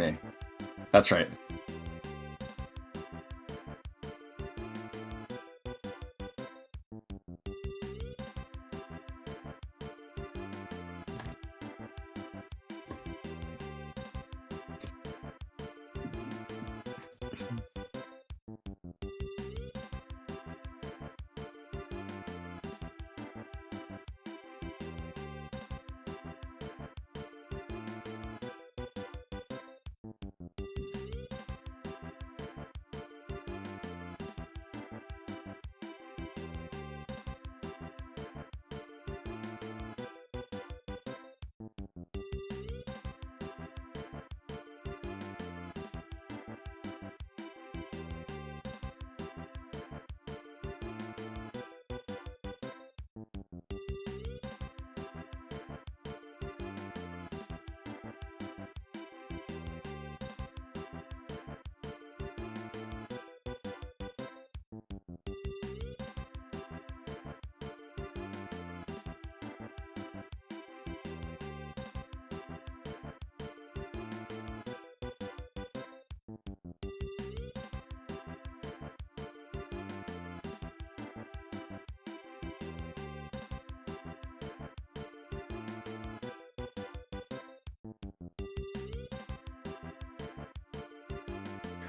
May. That's right.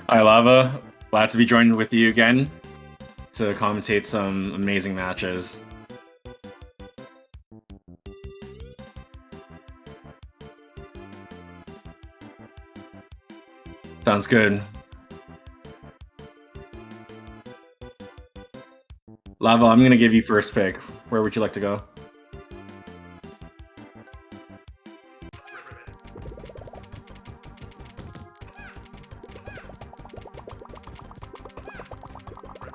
Hi, Lava. Glad to be joined with you again to commentate some amazing matches. Sounds good. Lava, I'm gonna give you first pick. Where would you like to go?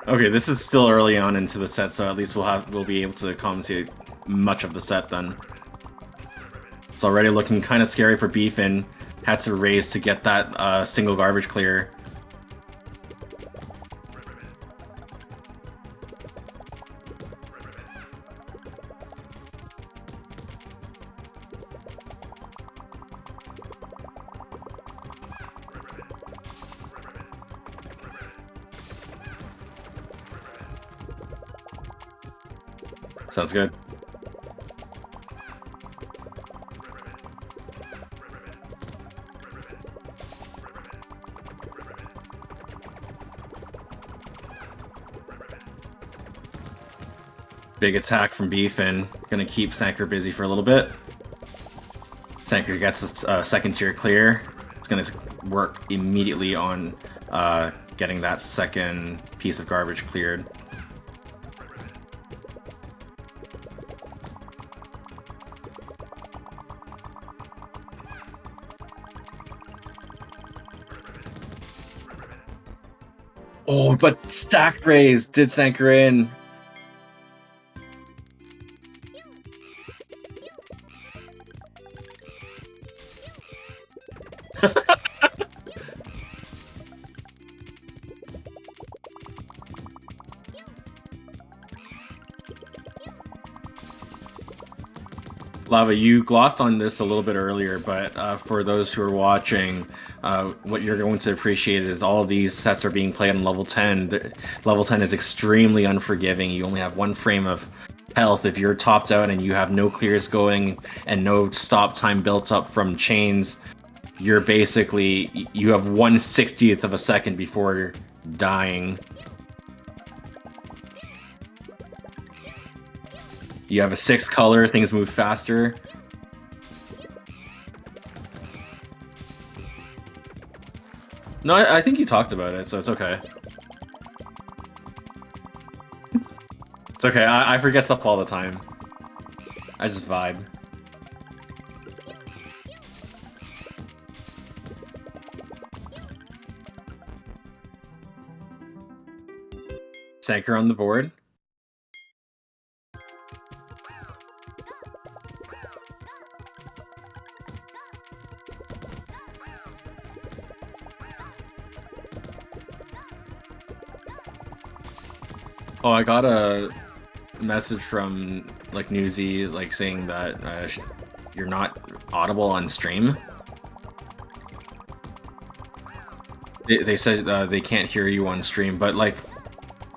Okay, this is still early on into the set, so at least we'll be able to commentate much of the set then. It's already looking kind of scary for Beefin. Had to raise to get that single garbage clear. Sounds good. Big attack from Beefin. Gonna keep Sanker busy for a little bit. Sanker gets a second tier clear. It's gonna work immediately on getting that second piece of garbage cleared. Oh, but stack raise did Sanker in. Lava, you glossed on this a little bit earlier, but for those who are watching, what you're going to appreciate is all of these sets are being played on level 10. Level 10 is extremely unforgiving. You only have one frame of health. If you're topped out and you have no clears going and no stop time built up from chains, you're basically, you have 1/60th of a second before dying. You have a 6 color, things move faster. No, I think you talked about it, so it's okay. It's okay, I forget stuff all the time. I just vibe. Sanker on the board. Oh, I got a message from like Newsy, like saying that you're not audible on stream. They said they can't hear you on stream, but like,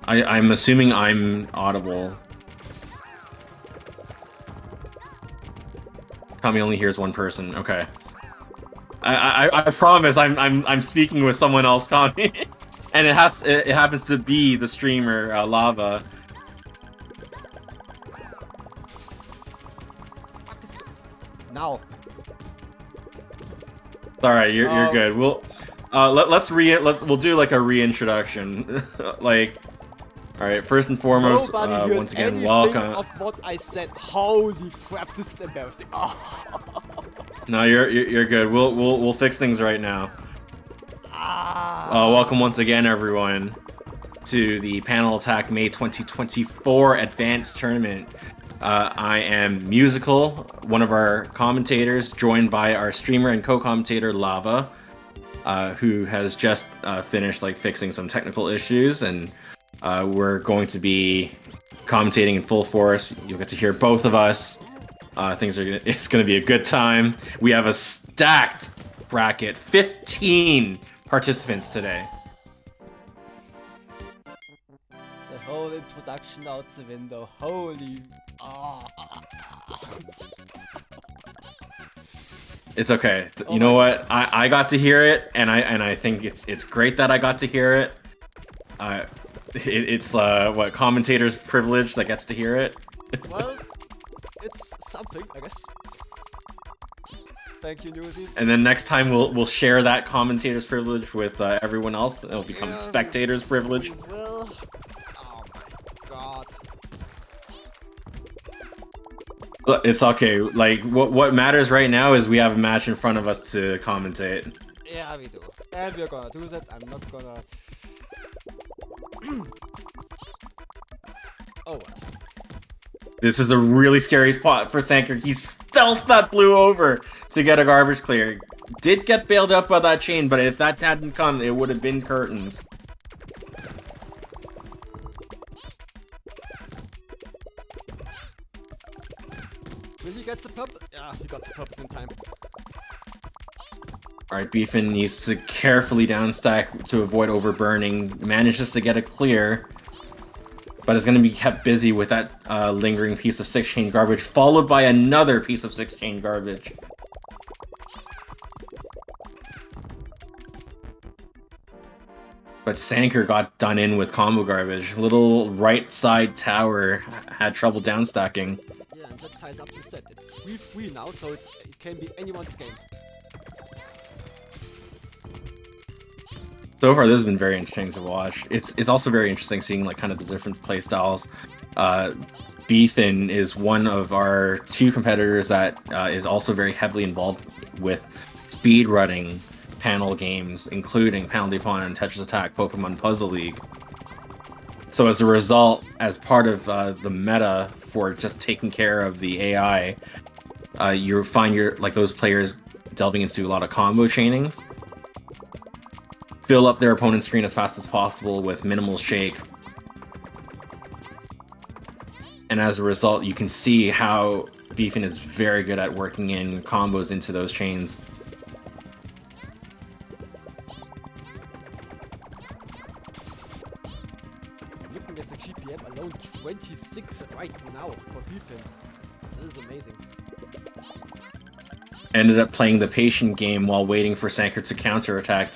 I'm assuming I'm audible. Kami only hears one person. Okay. I promise I'm speaking with someone else, Kami, and it happens to be the streamer Lava. Now. All right, you're good. We'll we'll do like a reintroduction. Like, all right, first and foremost, once again, welcome. Of what I said. Holy crap, this is embarrassing. Oh. No, you're good. We'll fix things right now. Welcome once again, everyone, to the Panel Attack May 2024 Advanced Tournament. I am Musical, one of our commentators, joined by our streamer and co-commentator Lava, who has just finished like fixing some technical issues, and we're going to be commentating in full force. You'll get to hear both of us. It's gonna be a good time. We have a stacked bracket, 15 participants today. The whole introduction out the window. Holy. It's okay. You know what? I got to hear it, and I think it's great that I got to hear it. It's what, commentator's privilege that gets to hear it. Well, it's something, I guess. Thank you, Newsy. And then next time we'll share that commentator's privilege with everyone else. It'll become spectator's privilege. We will. Oh my god. It's okay. Like what matters right now is we have a match in front of us to commentate. Yeah, we do. And we're gonna do that. I'm not gonna. Oh. This is a really scary spot for Sanker. He stealthed that blue over to get a garbage clear. Did get bailed out by that chain, but if that hadn't come, it would have been curtains. Will he get the purpose? Yeah, he got the purpose in time. Alright, Beefin needs to carefully downstack to avoid overburning. Manages to get a clear, but is going to be kept busy with that lingering piece of 6-chain garbage, followed by another piece of 6-chain garbage. But Sanker got done in with combo garbage. Little right side tower had trouble downstacking. Yeah, and that ties up the set. It's 3-3 now, so it can be anyone's game. So far, this has been very interesting to watch. It's also very interesting seeing like kind of the different play styles. Beefin is one of our two competitors that is also very heavily involved with speedrunning panel games, including Panel de Pon and Tetris Attack Pokemon Puzzle League. So as a result, as part of the meta for just taking care of the AI, you find those players delving into a lot of combo chaining. Fill up their opponent's screen as fast as possible with minimal shake. And as a result, you can see how Beefin is very good at working in combos into those chains. Looking at the GPM alone, 26 right now for Beefin. This is amazing. Ended up playing the patient game while waiting for Sanker to counterattack.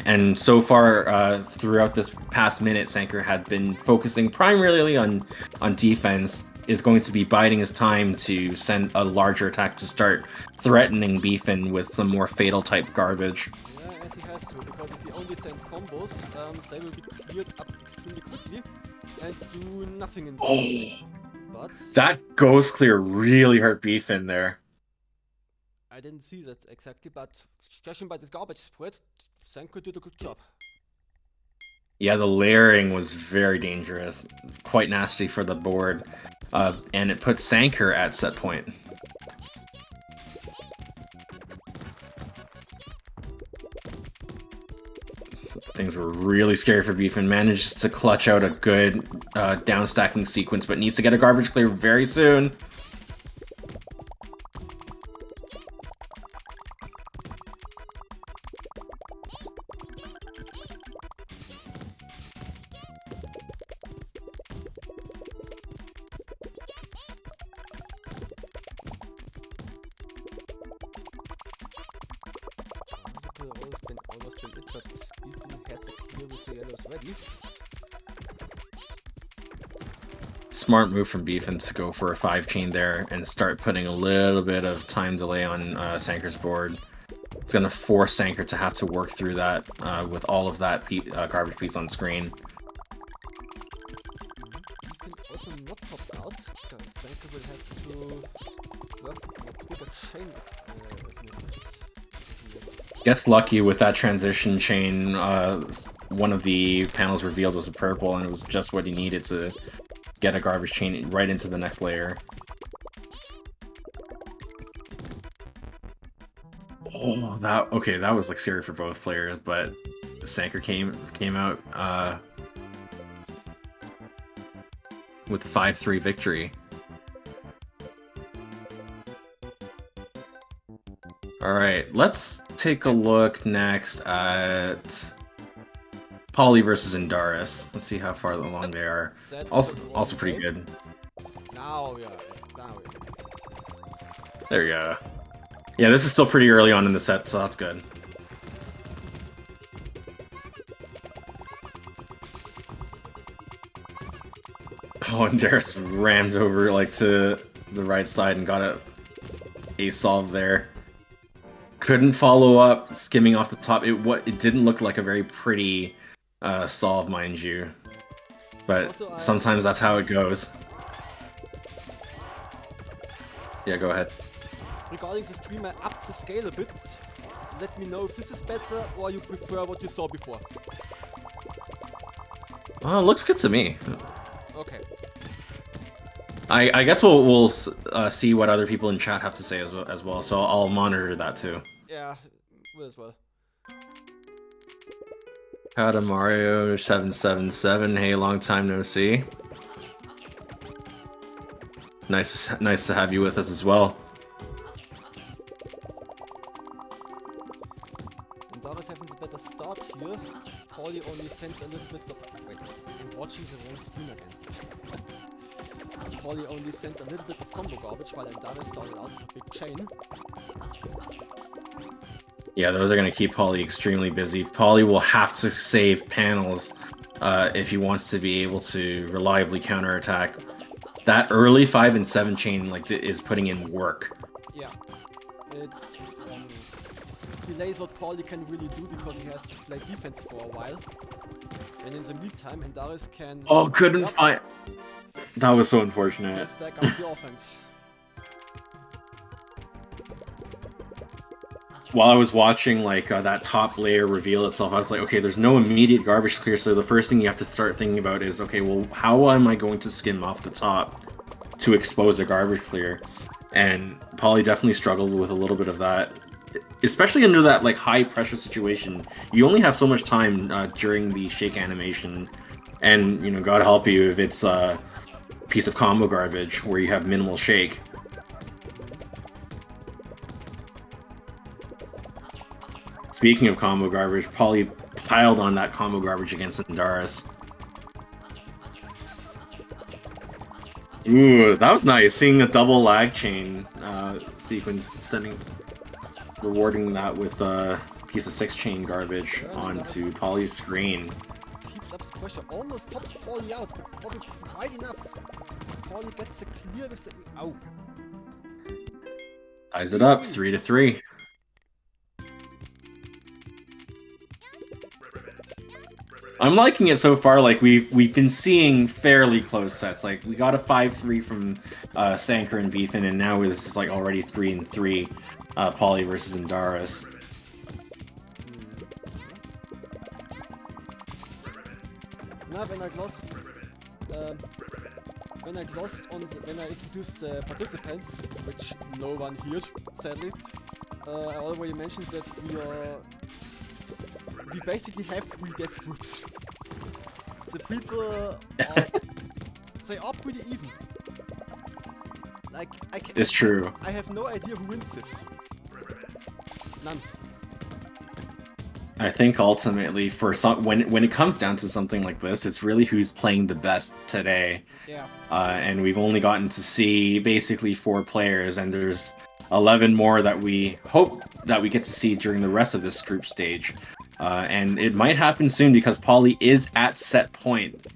And so far, throughout this past minute, Sanker had been focusing primarily on defense, is going to be biding his time to send a larger attack to start threatening Beefin with some more fatal type garbage. Yeah, as he has to, because if he only sends combos, they will be cleared up extremely quickly and do nothing in the game. But that ghost clear really hurt Beefin there. I didn't see that exactly, but judging by this garbage spread, Sanker did a good job. Yeah, the layering was very dangerous, quite nasty for the board, and it put Sanker at set point. Things were really scary for Beefin. Managed to clutch out a good downstacking sequence, but needs to get a garbage clear very soon. will always been it, but Beefin had the clear with the yellows ready. Smart move from Beefin to go for a 5-chain there and start putting a little bit of time delay on Sanker's board. It's going to force Sanker to have to work through that with all of that garbage piece on screen. Beefin also not topped out. Sanker will have to drop a bigger chain as next. Gets lucky with that transition chain. One of the panels revealed was a purple, and it was just what he needed to get a garbage chain right into the next layer. Oh, that was like scary for both players, but Sanker came out with the 5-3 victory. All right, let's take a look next at Poly versus Indaris. Let's see how far along they are. Also pretty good. Now we are. There we go. Yeah, this is still pretty early on in the set, so that's good. Oh, and Darius rammed over like to the right side and got a solve there. Couldn't follow up, skimming off the top. It didn't look like a very pretty solve, mind you. But Also, sometimes that's how it goes. Yeah, go ahead. Regarding the stream, I upped the scale a bit. Let me know if this is better or you prefer what you saw before. Well, it looks good to me. Okay. I guess we'll see what other people in chat have to say as well, so I'll monitor that too. Yeah, will as well. Howdy Mario 777. Hey, long time no see. Nice to have you with us as well. Indaris having the better start here. Poly only sent a little bit of... Wait, I'm watching the wrong stream again. Poly only sent a little bit of combo garbage while Indaris started out with a big chain. Yeah, those are going to keep Poly extremely busy. Poly will have to save panels if he wants to be able to reliably counterattack. That early 5 and 7 chain is putting in work. Yeah, it's delays what Poly can really do because he has to play defense for a while. And in the meantime, Indaris can... Oh, couldn't find... That was so unfortunate. Stack up the offense. While I was watching that top layer reveal itself, I was like, okay, there's no immediate garbage clear, so the first thing you have to start thinking about is, okay, well, how am I going to skim off the top to expose a garbage clear? And Poly definitely struggled with a little bit of that, especially under that high pressure situation. You only have so much time during the shake animation, and God help you if it's a piece of combo garbage where you have minimal shake. Speaking of combo garbage, Poly piled on that combo garbage against Indaris. Ooh, that was nice. Seeing a double lag chain sequence, rewarding that with a piece of 6-chain garbage onto Poly's screen. Keeps up the pressure, almost tops Poly out, but probably quite enough. Poly gets the clear with the... Ow. Ties it up, 3-3. I'm liking it so far. We've been seeing fairly close sets. We got a 5-3 from Sanker and Beefin, and now this is already 3-3. Poly versus Indaris. Now when I introduced the participants, which no one hears, sadly, I already mentioned that we basically have 3 death groups. The people they are pretty even. It's true. I have no idea who wins this. None. I think ultimately when it comes down to something like this, it's really who's playing the best today. Yeah. And we've only gotten to see basically 4 players, and there's 11 more that we hope that we get to see during the rest of this group stage. And it might happen soon because Polly is at set point.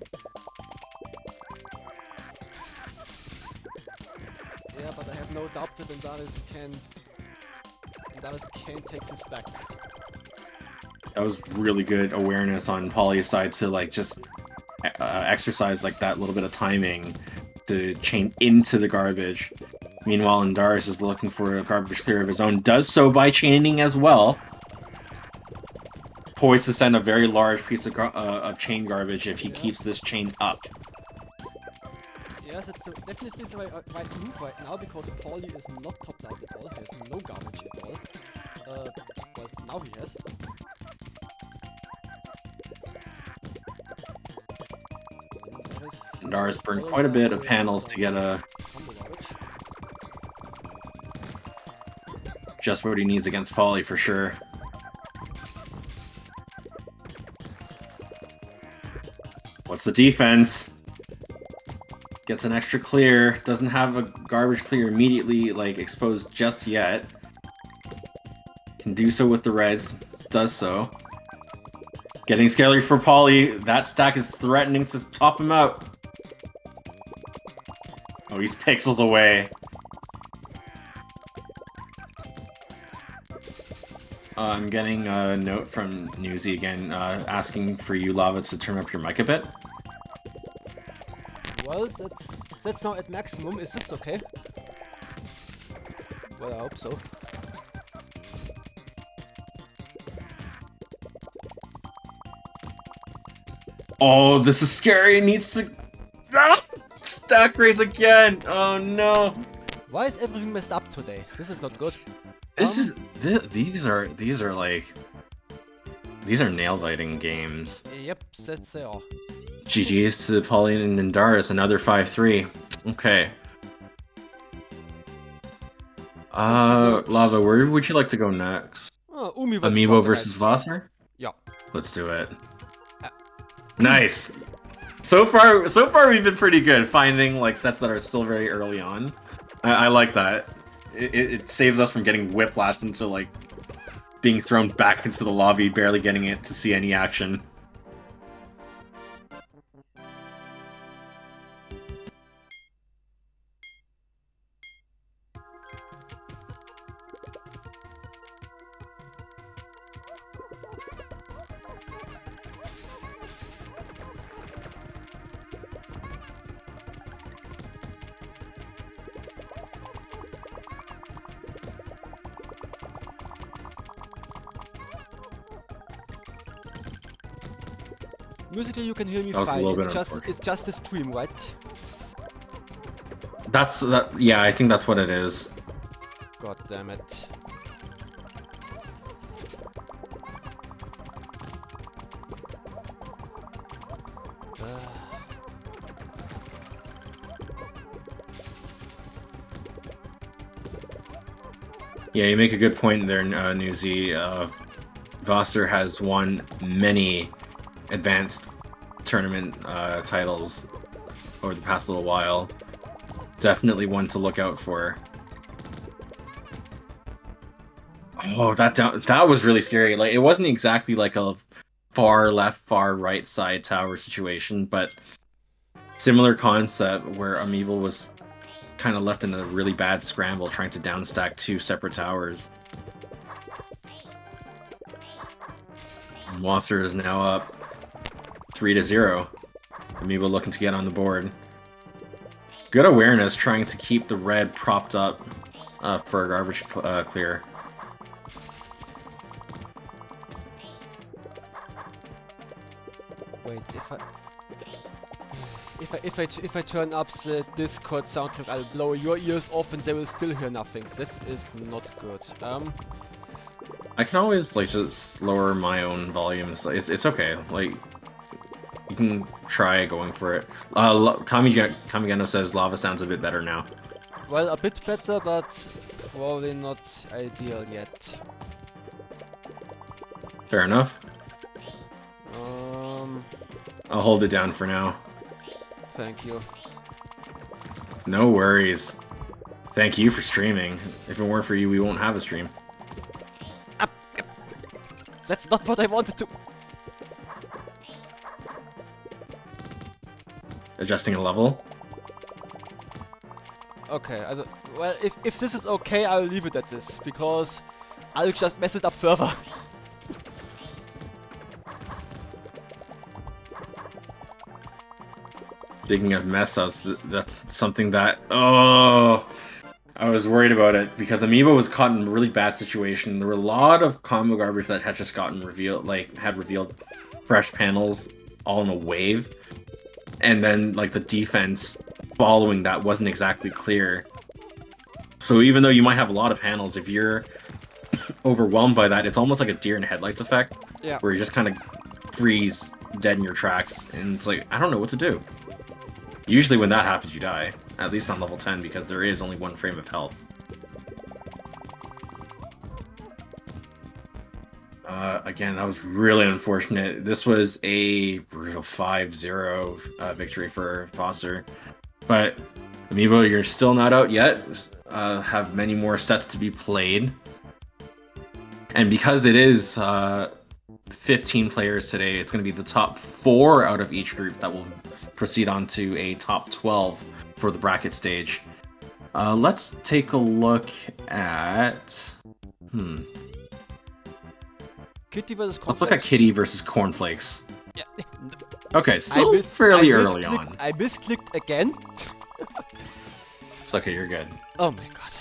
Yeah, but I have no doubt that Indaris can take this back. That was really good awareness on Polly's side to like just exercise like that little bit of timing to chain into the garbage. Meanwhile, Indaris is looking for a garbage clear of his own, does so by chaining as well. Poised to send a very large piece of chain garbage if he keeps this chain up. Yes, it's definitely the right move right now because Paulie is not topped out at all. He has no garbage at all. Well, now he has. Indaris burned quite a bit of panels to get just what he needs against Polly for sure. What's the defense? Gets an extra clear, doesn't have a garbage clear immediately like exposed just yet. Can do so with the reds, does so. Getting scary for Polly, that stack is threatening to top him out. Oh, he's pixels away. I'm getting a note from Newsy again, asking for you, Lava, to turn up your mic a bit. Well, that's now at maximum. Is this okay? Well, I hope so. Oh, this is scary. It needs to stack raise again. Oh no. Why is everything messed up today? This is not good. These are nail biting games. Yep, that's they are. GG's to Pauline and Indaris, another 5-3. Okay. Lava, where would you like to go next? Amiibo versus Vassar? Yeah. Let's do it. Nice. So far we've been pretty good finding like sets that are still very early on. I like that. It saves us from getting whiplashed into like being thrown back into the lobby, barely getting it to see any action. Musically, you can hear me fine. It's just a stream, right? Yeah, I think that's what it is. God damn it. Yeah, you make a good point there, Newsy. Vassar has won many advanced tournament titles over the past little while. Definitely one to look out for. Oh, that was really scary. Like, it wasn't exactly like a far left, far right side tower situation, but similar concept where Amiibo was kind of left in a really bad scramble trying to downstack two separate towers. Wasser is now up 3-0. Amiibo looking to get on the board. Good awareness, trying to keep the red propped up for a garbage clear. Wait, if I turn up the Discord soundtrack, I'll blow your ears off and they will still hear nothing. This is not good. I can always like just lower my own volumes. It's okay. Like, you can try going for it. Kamigano says lava sounds a bit better now. Well, a bit better, but probably not ideal yet. Fair enough. I'll hold it down for now. Thank you. No worries. Thank you for streaming. If it weren't for you, we won't have a stream. That's not what I wanted to. Adjusting a level. Okay, also, well, if this is okay, I'll leave it at this, because I'll just mess it up further. Speaking of mess ups, that's something that I was worried about it because Amiibo was caught in a really bad situation. There were a lot of combo garbage that had just gotten revealed, like had revealed fresh panels all in a wave, and then like the defense following that wasn't exactly clear. So even though you might have a lot of panels, if you're overwhelmed by that, it's almost like a deer in headlights effect, Yeah. where you just kind of freeze dead in your tracks, and it's like I don't know what to do. Usually when that happens, you die. At least on level 10, because there is only one frame of health. Again, that was really unfortunate. This was a brutal 5-0 victory for Foster. But, Amiibo, you're still not out yet. Have many more sets to be played. And because it is 15 players today, it's going to be the top 4 out of each group that will proceed on to a top 12 for the bracket stage. Let's take a look at... Kitty versus Cornflakes. Let's look at Kitty versus Cornflakes. Yeah. Okay, still fairly I early on. I misclicked again. It's okay, you're good. Oh my god.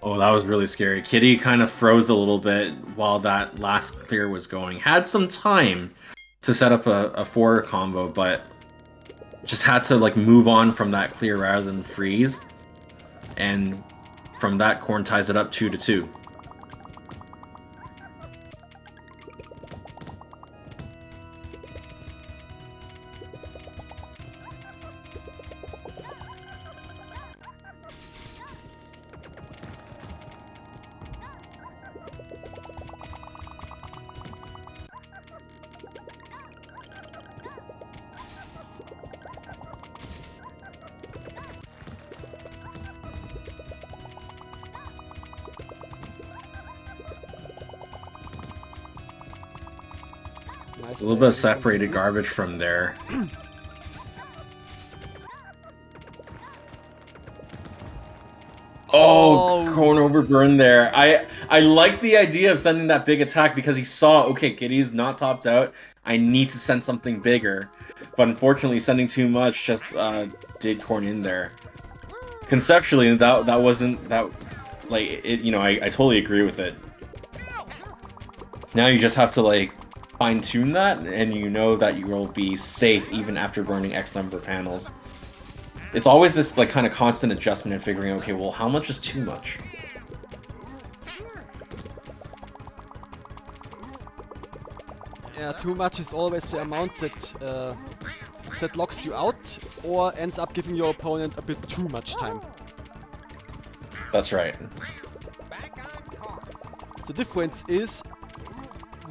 Oh, that was really scary. Kitty kind of froze a little bit while that last clear was going. Had some time to set up a 4 combo, but just had to like move on from that clear rather than freeze. And from that, Corn ties it up 2-2. Nice A little bit of timing. separated garbage from there. Oh, Corn overburned there. I like the idea of sending that big attack because he saw, okay, Kitty's not topped out. I need to send something bigger. But unfortunately, sending too much just did Corn in there. Conceptually, that wasn't that like it. You know, I totally agree with it. Now you just have to like fine tune that, and you know that you will be safe even after burning X number of panels. It's always this like kind of constant adjustment and figuring, okay, well, how much is too much? Yeah, too much is always the amount that that locks you out or ends up giving your opponent a bit too much time. That's right. The difference is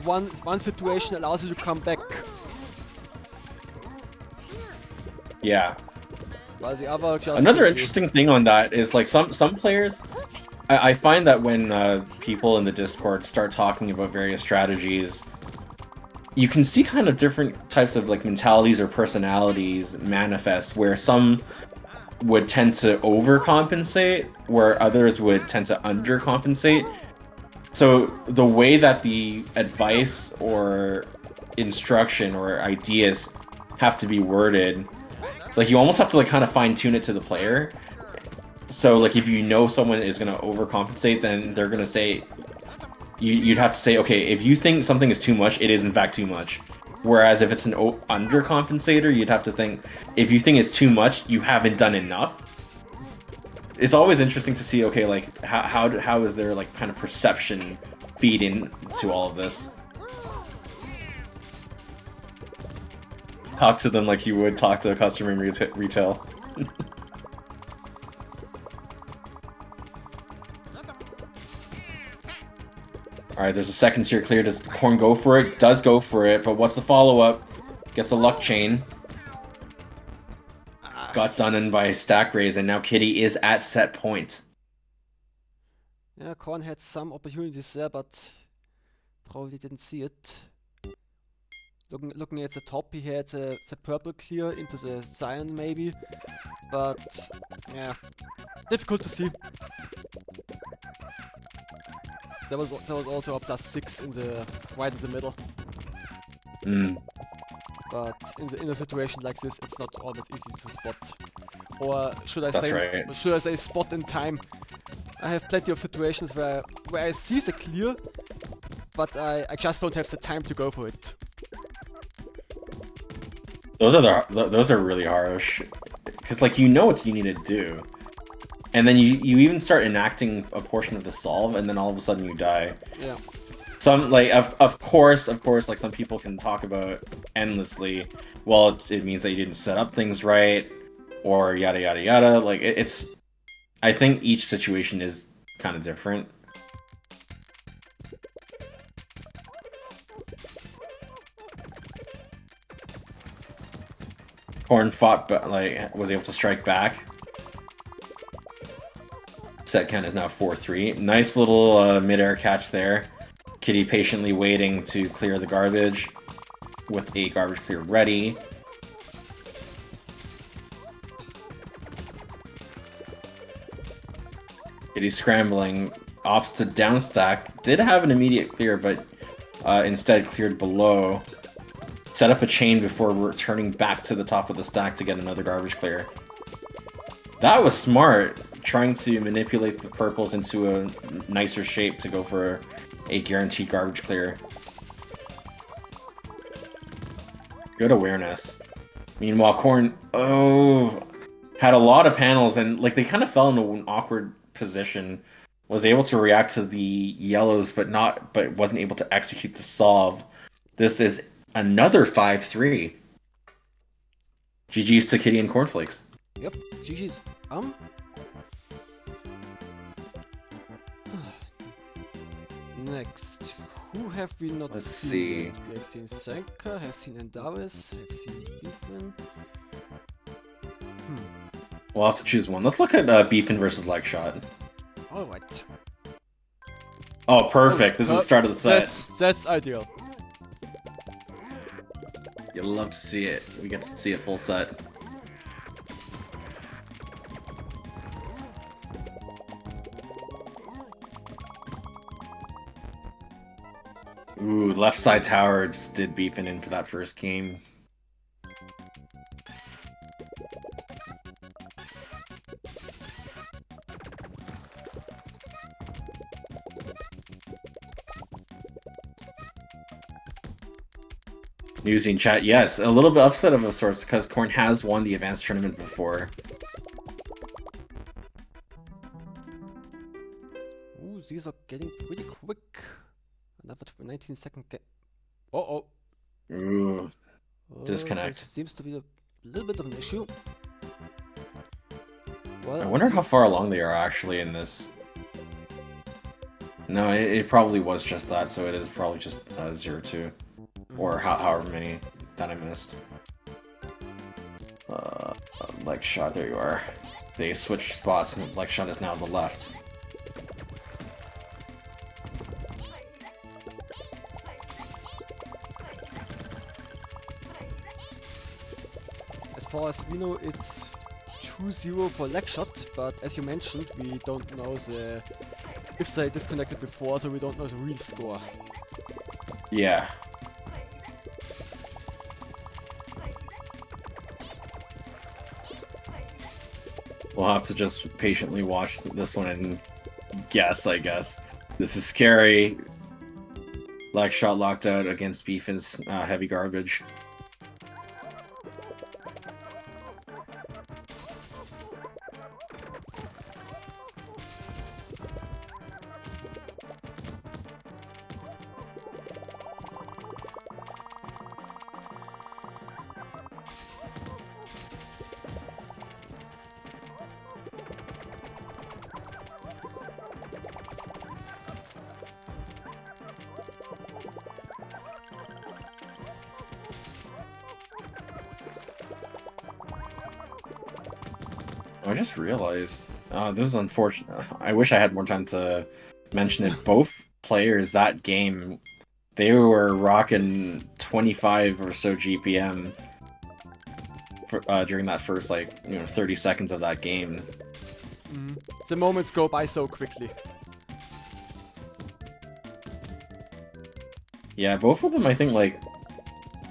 one situation allows you to come back, Yeah. while the other just Another kills you. interesting thing on that is like some players, I find that when people in the Discord start talking about various strategies, you can see kind of different types of like mentalities or personalities manifest, where some would tend to overcompensate, where others would tend to undercompensate. So the way that the advice or instruction or ideas have to be worded, like you almost have to like kind of fine tune it to the player. So like if you know someone is gonna overcompensate, then they're gonna say you'd have to say, okay, if you think something is too much, it is in fact too much. Whereas if it's an undercompensator, you'd have to think, if you think it's too much, you haven't done enough. It's always interesting to see, okay, like how is their like kind of perception feed into all of this. Talk to them like you would talk to a customer in retail. Alright, there's a second tier clear. Does Corn go for it? Does go for it, but what's the follow-up? Gets a luck chain. Got done in by stack raise, and now Kitty is at set point. Yeah, Korn had some opportunities there, but probably didn't see it. Looking at the top, he had the purple clear into the cyan maybe, but yeah, difficult to see. There was also a +6 in the right in the middle. But in a situation like this, it's not always easy to spot. Or should I say spot in time? I have plenty of situations where I see the clear, but I just don't have the time to go for it. Those are really harsh, because like you know what you need to do, and then you even start enacting a portion of the solve, and then all of a sudden you die. Yeah. Some like of course like some people can talk about endlessly. Well, it means that you didn't set up things right, or yada yada yada. Like it's, I think each situation is kind of different. Corn fought, but like was able to strike back. Set count is now 4-3. Nice little mid-air catch there. Kitty patiently waiting to clear the garbage with a garbage clear ready. Kitty scrambling, opts to down stack. Did have an immediate clear, but instead cleared below. Set up a chain before returning back to the top of the stack to get another garbage clear. That was smart, trying to manipulate the purples into a nicer shape to go for a guaranteed garbage clear. Good awareness. Meanwhile, Corn, had a lot of panels, and like they kind of fell into an awkward position. Was able to react to the yellows, but wasn't able to execute the solve. This is another 5-3. GG's to Kitty and Cornflakes. Yep, GG's. Next, who have we not Let's seen? see. Yet? We have seen Senka, have seen Endaris, have seen Beefin. We'll have to choose one. Let's look at Beefin versus Legshot. Alright. Oh, perfect. This is the start of the set. That's ideal. You'll love to see it. We get to see it full set. Ooh, left side tower just did Beefin in for that first game. News in chat, yes, a little bit upset of a sorts because Corn has won the advanced tournament before. Ooh, these are getting pretty quick. Another 19-second game. Uh-oh. Ooh, disconnect. This seems to be a little bit of an issue. Well, I wonder how far along they are actually in this. No, it probably was just that, so it is probably just 0-2. Or however many that I missed. Legshot, there you are. They switched spots, and Legshot is now the left. As far as we know, it's 2-0 for Legshot, but as you mentioned, we don't know if they disconnected before, so we don't know the real score. Yeah. We'll have to just patiently watch this one and guess, I guess. This is scary. Like shot locked out against Beefin's heavy garbage. I just realized, this is unfortunate. I wish I had more time to mention it. Both players that game, they were rocking 25 or so GPM for, during that first 30 seconds of that game. The moments go by so quickly. Yeah, both of them, I think, like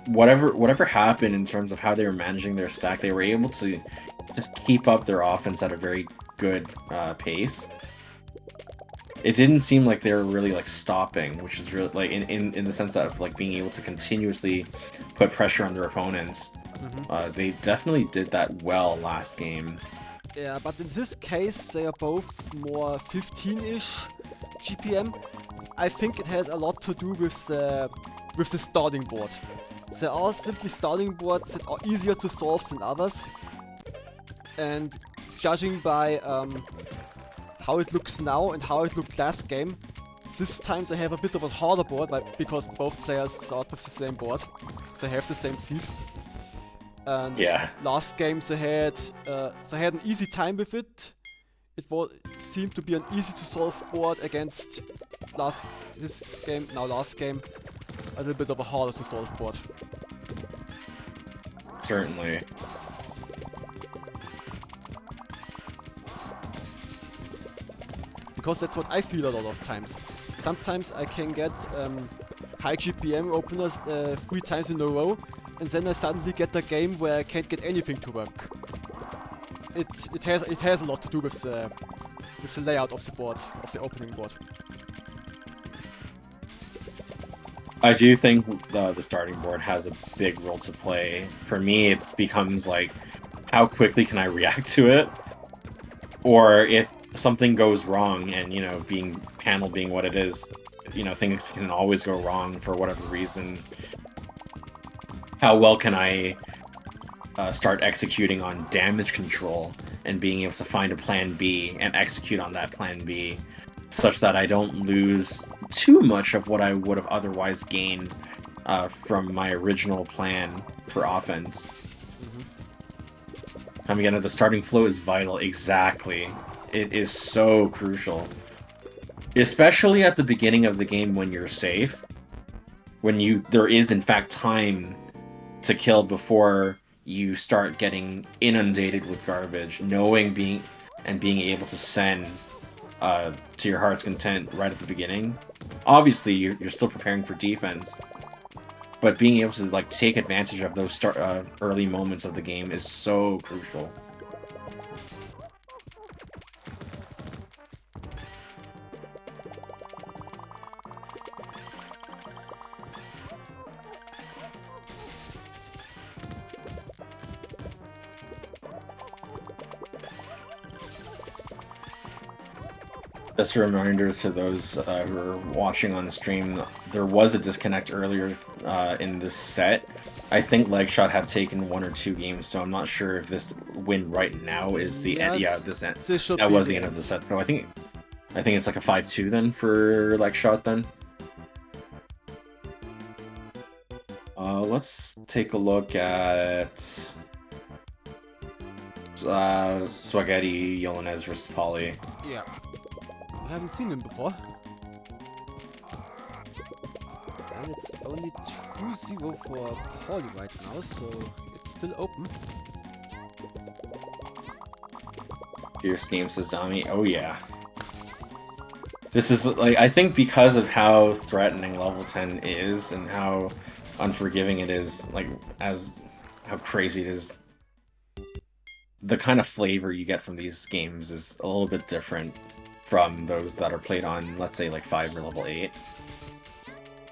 whatever happened in terms of how they were managing their stack, they were able to just keep up their offense at a very good pace. It didn't seem like they were really like stopping, which is really like in the sense that of like being able to continuously put pressure on their opponents. They definitely did that well last game. Yeah, but in this case they are both more 15-ish GPM. I think it has a lot to do with the starting board. There are simply starting boards that are easier to solve than others. And judging by how it looks now and how it looked last game, this time they have a bit of a harder board because both players start with the same board. They have the same seed. And Yeah. last game they had an easy time with it. It seemed to be an easy to solve board against last game, a little bit of a harder to solve board. Certainly. Because that's what I feel a lot of times. Sometimes I can get high GPM openers 3 times in a row, and then I suddenly get a game where I can't get anything to work. It has a lot to do with the layout of the board, of the opening board. I do think the starting board has a big role to play. For me, it becomes like, how quickly can I react to it? Or if something goes wrong, and being panel being what it is, things can always go wrong for whatever reason. How well can I start executing on damage control and being able to find a plan B and execute on that plan B, such that I don't lose too much of what I would have otherwise gained from my original plan for offense. Coming into the starting flow is vital, exactly. It is so crucial. Especially at the beginning of the game when you're safe. When there is in fact time to kill before you start getting inundated with garbage. Being able to send to your heart's content right at the beginning. Obviously, you're still preparing for defense, but being able to like take advantage of those early moments of the game is so crucial. Just a reminder to those who are watching on stream, there was a disconnect earlier in this set. I think Legshot had taken 1 or 2 games, so I'm not sure if this win right now is the end. Yeah, this end. That was the end of the set. So I think it's like a 5-2 then for Legshot then. Let's take a look at Spaghetti Yolonez versus Polly. Yeah. I haven't seen him before. And it's only 2-0 for Paulie right now, so it's still open. Fierce Game says Zami. Oh yeah. This is like, I think because of how threatening level 10 is and how unforgiving it is, like how crazy it is, the kind of flavor you get from these games is a little bit different from those that are played on, let's say, like 5 or level 8.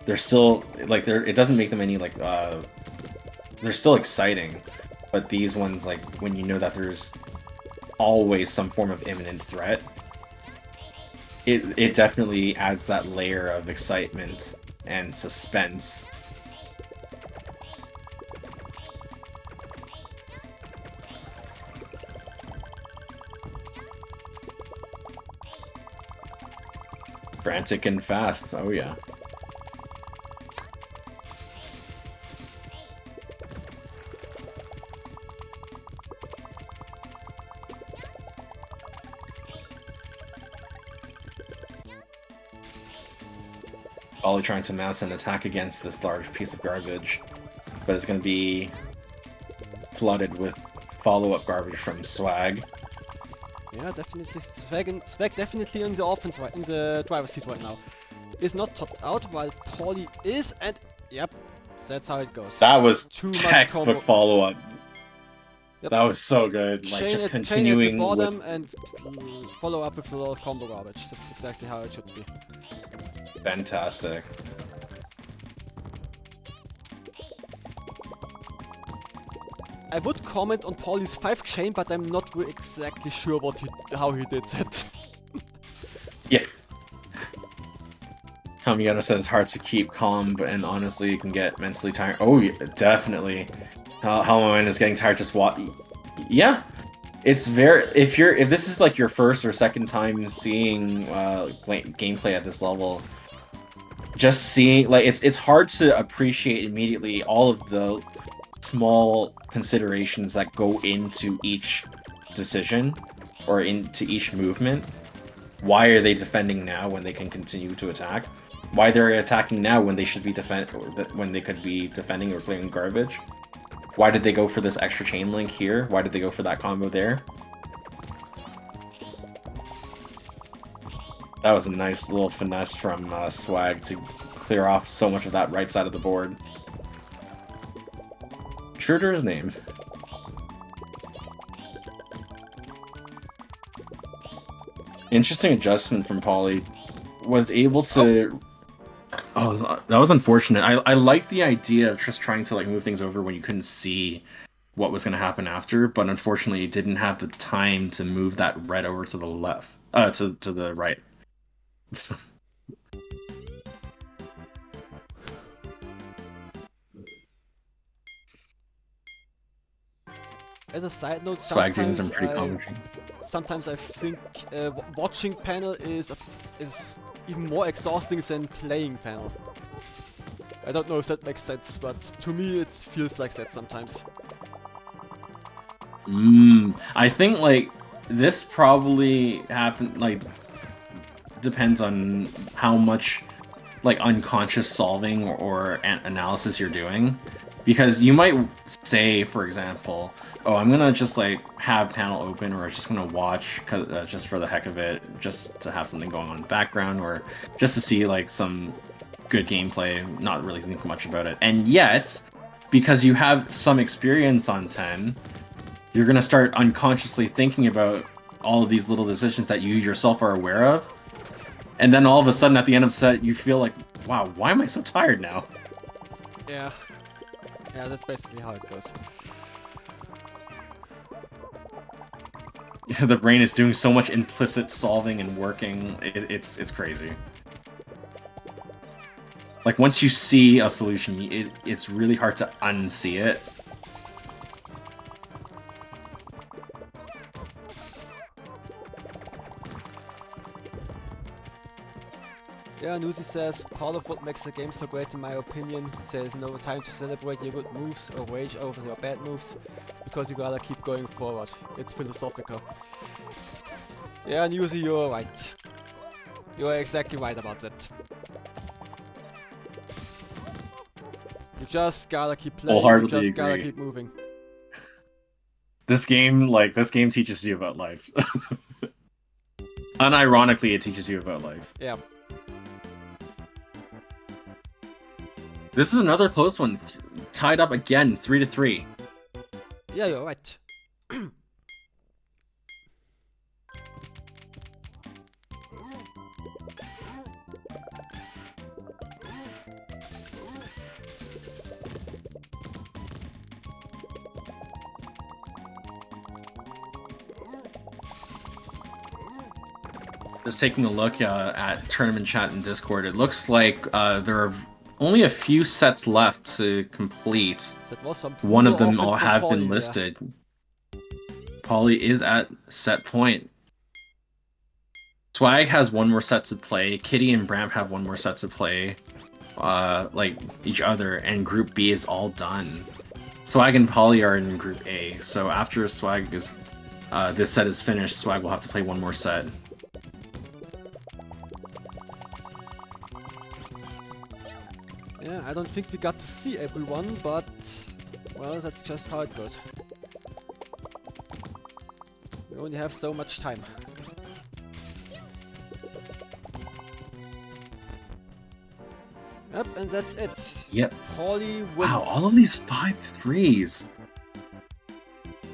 they're still like it doesn't make them any like they're still exciting, but these ones, like when you know that there's always some form of imminent threat, it definitely adds that layer of excitement and suspense. Frantic and fast, oh yeah. Ollie trying to mount an attack against this large piece of garbage, but it's going to be flooded with follow-up garbage from Swag. Yeah, definitely. Swag definitely in the offense, right, in the driver's seat right now. Is not topped out, while Paulie is, and yep, that's how it goes. That was Too much textbook combo. follow-up. Yep. That was so good. Like, just continuing chain at the bottom with... and follow up with a lot of combo garbage. That's exactly how it should be. Fantastic. I would comment on Paulie's 5 chain, but I'm not really exactly sure how he did that. Yeah. Kamiana said it's hard to keep calm, and honestly, you can get mentally tired. Oh, yeah, definitely. Halmoen is getting tired just Yeah. It's very... If this is like your first or second time seeing gameplay at this level, just seeing... Like, it's hard to appreciate immediately all of the small considerations that go into each decision or into each movement. Why are they defending now when they can continue to attack? Why they're attacking now when they should be when they could be defending or clearing garbage? Why did they go for this extra chain link here? Why did they go for that combo there? That was a nice little finesse from Swag to clear off so much of that right side of the board. True to his name. Interesting adjustment from Paulie. Was able to... Oh, that was unfortunate. I like the idea of just trying to like move things over when you couldn't see what was going to happen after, but unfortunately you didn't have the time to move that red over to the left. To the right. As a side note, Swag doing some pretty commentary. Sometimes I think watching panel is even more exhausting than playing panel. I don't know if that makes sense, but to me it feels like that sometimes. I think like this probably happened like depends on how much like unconscious solving or analysis you're doing, because you might say, for example, oh, I'm gonna just like have panel open, or just gonna watch just for the heck of it, just to have something going on in the background, or just to see like some good gameplay, not really think much about it. And yet, because you have some experience on 10, you're gonna start unconsciously thinking about all of these little decisions that you yourself are aware of. And then all of a sudden at the end of the set, you feel like, wow, why am I so tired now? Yeah. Yeah, that's basically how it goes. The brain is doing so much implicit solving and working. It's crazy. Like, once you see a solution, it's really hard to unsee it. Yeah, Nuzi says, part of what makes the game so great in my opinion, there's no time to celebrate your good moves or rage over your bad moves, because you gotta keep going forward. It's philosophical. Yeah, Nuzi, you're right. You're exactly right about that. You just gotta keep playing, you just gotta keep moving. This game teaches you about life. Unironically, it teaches you about life. Yeah. This is another close one. Tied up again, 3-3. Yeah, you're right. Just taking a look at tournament chat and Discord, it looks like there are only a few sets left to complete. That was some One of poor them all offense from have Paulie been there. listed. Paulie is at set point. Swag has one more set to play. Kitty and Bramp have one more set to play, like each other, and Group B is all done. Swag and Paulie are in Group A, so after Swag is this set is finished, Swag will have to play one more set. Yeah, I don't think we got to see everyone, but well, that's just how it goes. We only have so much time. Yep, and that's it. Yep. Paulie wins. Wow, all of these 5-3s.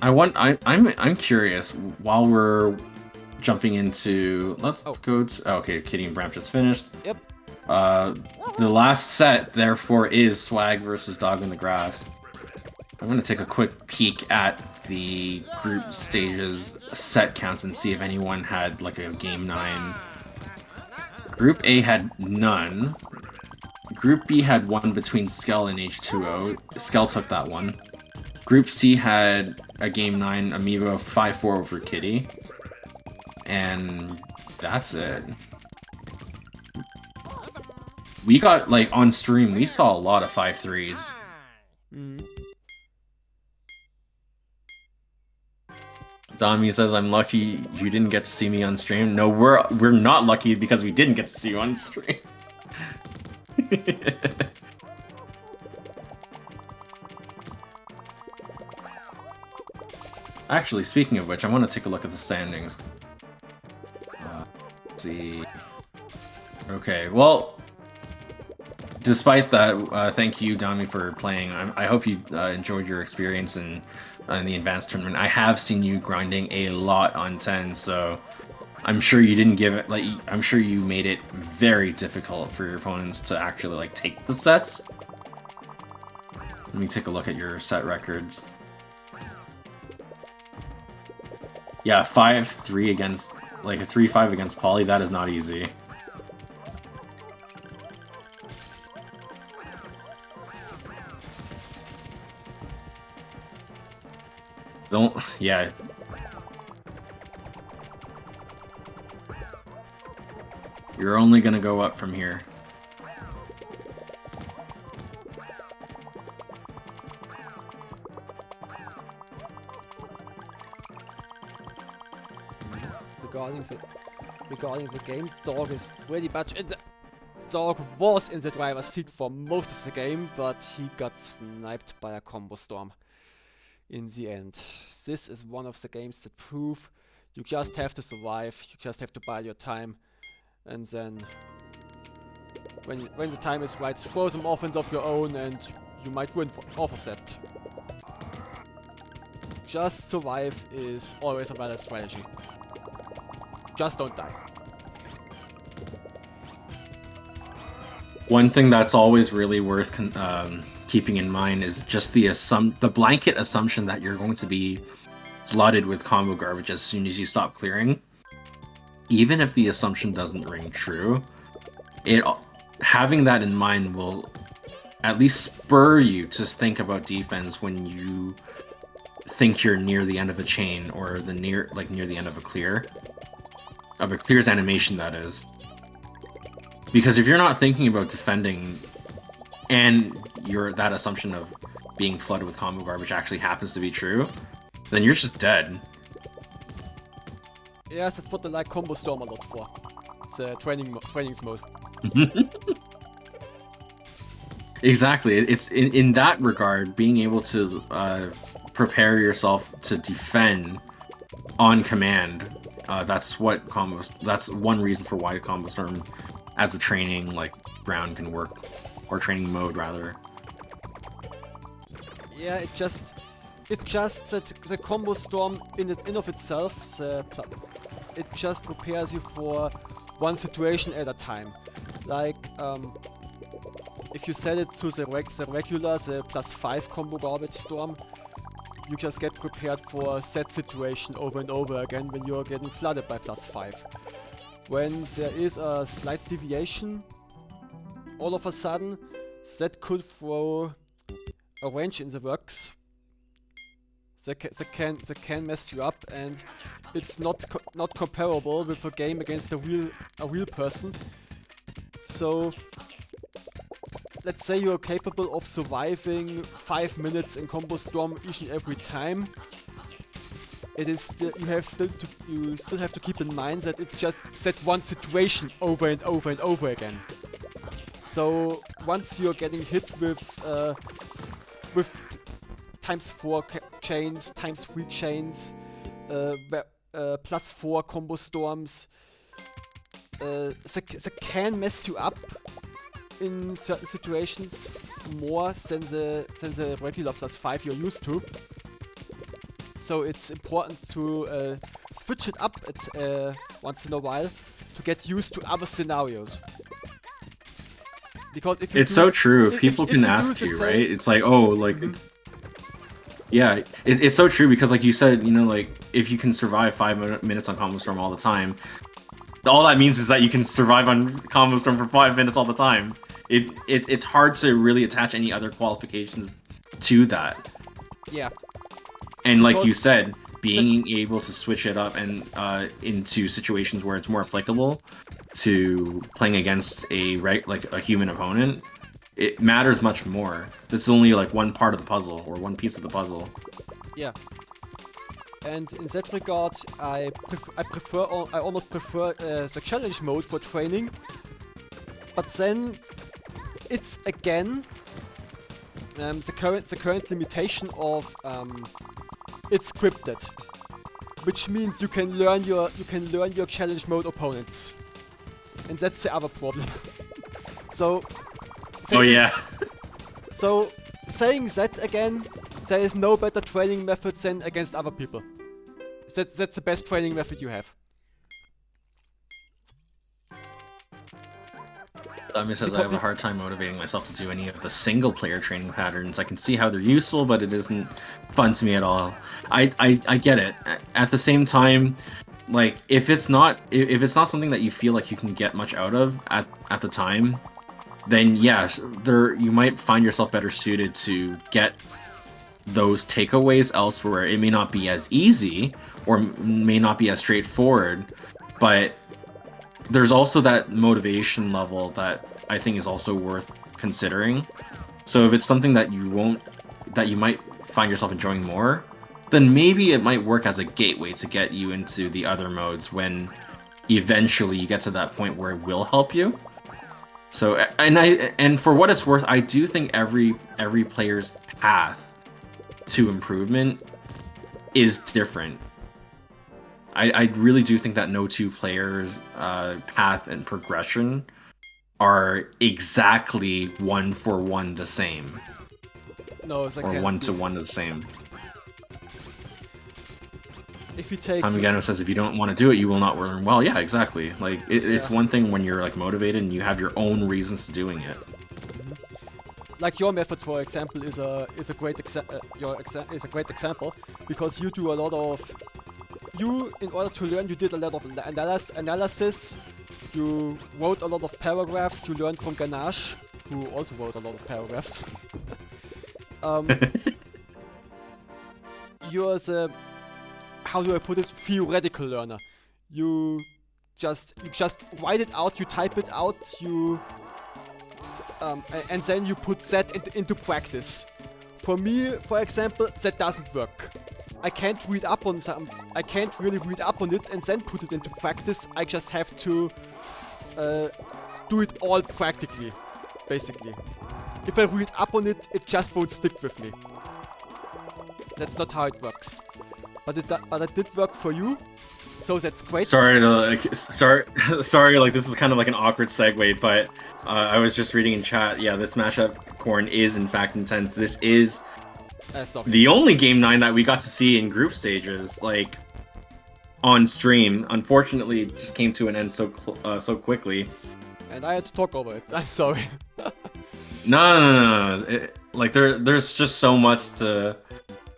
I'm curious. While we're jumping into, let's go to. Okay, Kitty and Bramp just finished. Yep. The last set, therefore, is Swag versus Dog in the Grass. I'm gonna take a quick peek at the group stages set counts and see if anyone had like a game 9. Group A had none. Group B had one between Skell and H2O. Skell took that one. Group C had a game 9 Amiibo 5-4 over Kitty. And that's it. We got, like, on stream, we saw a lot of 5-3s. Mm. Dami says, I'm lucky you didn't get to see me on stream. No, we're not lucky because we didn't get to see you on stream. Actually, speaking of which, I want to take a look at the standings. Let's see. Okay, well, despite that, thank you, Dami, for playing. I hope you enjoyed your experience in the advanced tournament. I have seen you grinding a lot on 10, so I'm sure you didn't give it, like, I'm sure you made it very difficult for your opponents to actually, like, take the sets. Let me take a look at your set records. Yeah, 5-3 against, like, a 3-5 against Paulie, that is not easy. Don't, yeah. You're only gonna go up from here. Regarding the game, Dog is pretty much in the... Dog was in the driver's seat for most of the game, but he got sniped by a combo storm in the end. This is one of the games that prove you just have to survive, you just have to buy your time, and then when the time is right, throw some offense of your own and you might win off of that. Just survive is always a valid strategy. Just don't die. One thing that's always really worth keeping in mind is just the blanket assumption that you're going to be flooded with combo garbage as soon as you stop clearing. Even if the assumption doesn't ring true, having that in mind will at least spur you to think about defense when you think you're near the end of a chain or near the end of a clear. Of a clear's animation, that is. Because if you're not thinking about defending and that assumption of being flooded with combo garbage actually happens to be true, then you're just dead. Yes, that's what I like Combo Storm a lot for. The trainings mode. Exactly. It's in that regard, being able to prepare yourself to defend on command. That's one reason for why Combo Storm as a training ground can work, or training mode rather. Yeah, it's just that the Combo Storm in of itself, it just prepares you for one situation at a time. Like, if you set it to the regular, the +5 combo garbage storm, you just get prepared for that situation over and over again when you're getting flooded by +5. when there is a slight deviation all of a sudden, that could throw a wrench in the works. That can mess you up, and it's not comparable with a game against a real person. So let's say you're capable of surviving 5 minutes in Combo Storm each and every time. It is still, you still have to keep in mind that it's just that one situation over and over and over again. So once you're getting hit with ×4 chains, ×3 chains, +4 combo storms, that can mess you up in certain situations more than the regular +5 you're used to. So it's important to switch it up once in a while to get used to other scenarios. Because if you it's so true. People can ask you, right? It's like, oh, like, yeah, it's so true because, like you said, you know, like if you can survive 5 minutes on Combo Storm all the time, all that means is that you can survive on Combo Storm for 5 minutes all the time. It's hard to really attach any other qualifications to that. Yeah. And like you said, being able to switch it up and into situations where it's more applicable to playing against a human opponent, it matters much more. That's only like one part of the puzzle or one piece of the puzzle. Yeah. And in that regard, I almost prefer the challenge mode for training. But then it's again the current limitation of it's scripted, which means you can learn your challenge mode opponents, and that's the other problem. So. Oh yeah. So saying that again, there is no better training method than against other people. That's the best training method you have. Says I have a hard time motivating myself to do any of the single player training patterns. I can see how they're useful, but it isn't fun to me at all. I get it. At the same time, like if it's not something that you feel like you can get much out of at the time, then yes, you might find yourself better suited to get those takeaways elsewhere. It may not be as easy or may not be as straightforward, but there's also that motivation level that I think is also worth considering. So if it's something that you might find yourself enjoying more, then maybe it might work as a gateway to get you into the other modes when eventually you get to that point where it will help you. So and for what it's worth, I do think every player's path to improvement is different. I really do think that no two players' path and progression are exactly 1-for-1 the same. No, it's like or 1-to-1 the same. If you take Tamigano says if you don't want to do it, you will not learn well. Yeah, exactly. Like it's one thing when you're like motivated and you have your own reasons to doing it. Like your method, for example, is a great example because you do a lot of in order to learn, you did a lot of analysis. You wrote a lot of paragraphs. You learned from Ganache, who also wrote a lot of paragraphs. You're the, how do I put it, theoretical learner. You just write it out, you type it out, and then you put that into practice. For me, for example, that doesn't work. I can't really read up on it and then put it into practice. I just have to do it all practically, basically. If I read up on it, it just won't stick with me. That's not how it works. But it did work for you, so that's great. Sorry, like this is kind of like an awkward segue, but I was just reading in chat. Yeah, this mashup corn is in fact intense. This is the only Game 9 that we got to see in group stages, like on stream. Unfortunately, it just came to an end so quickly. And I had to talk over it. I'm sorry. No. Like there's just so much to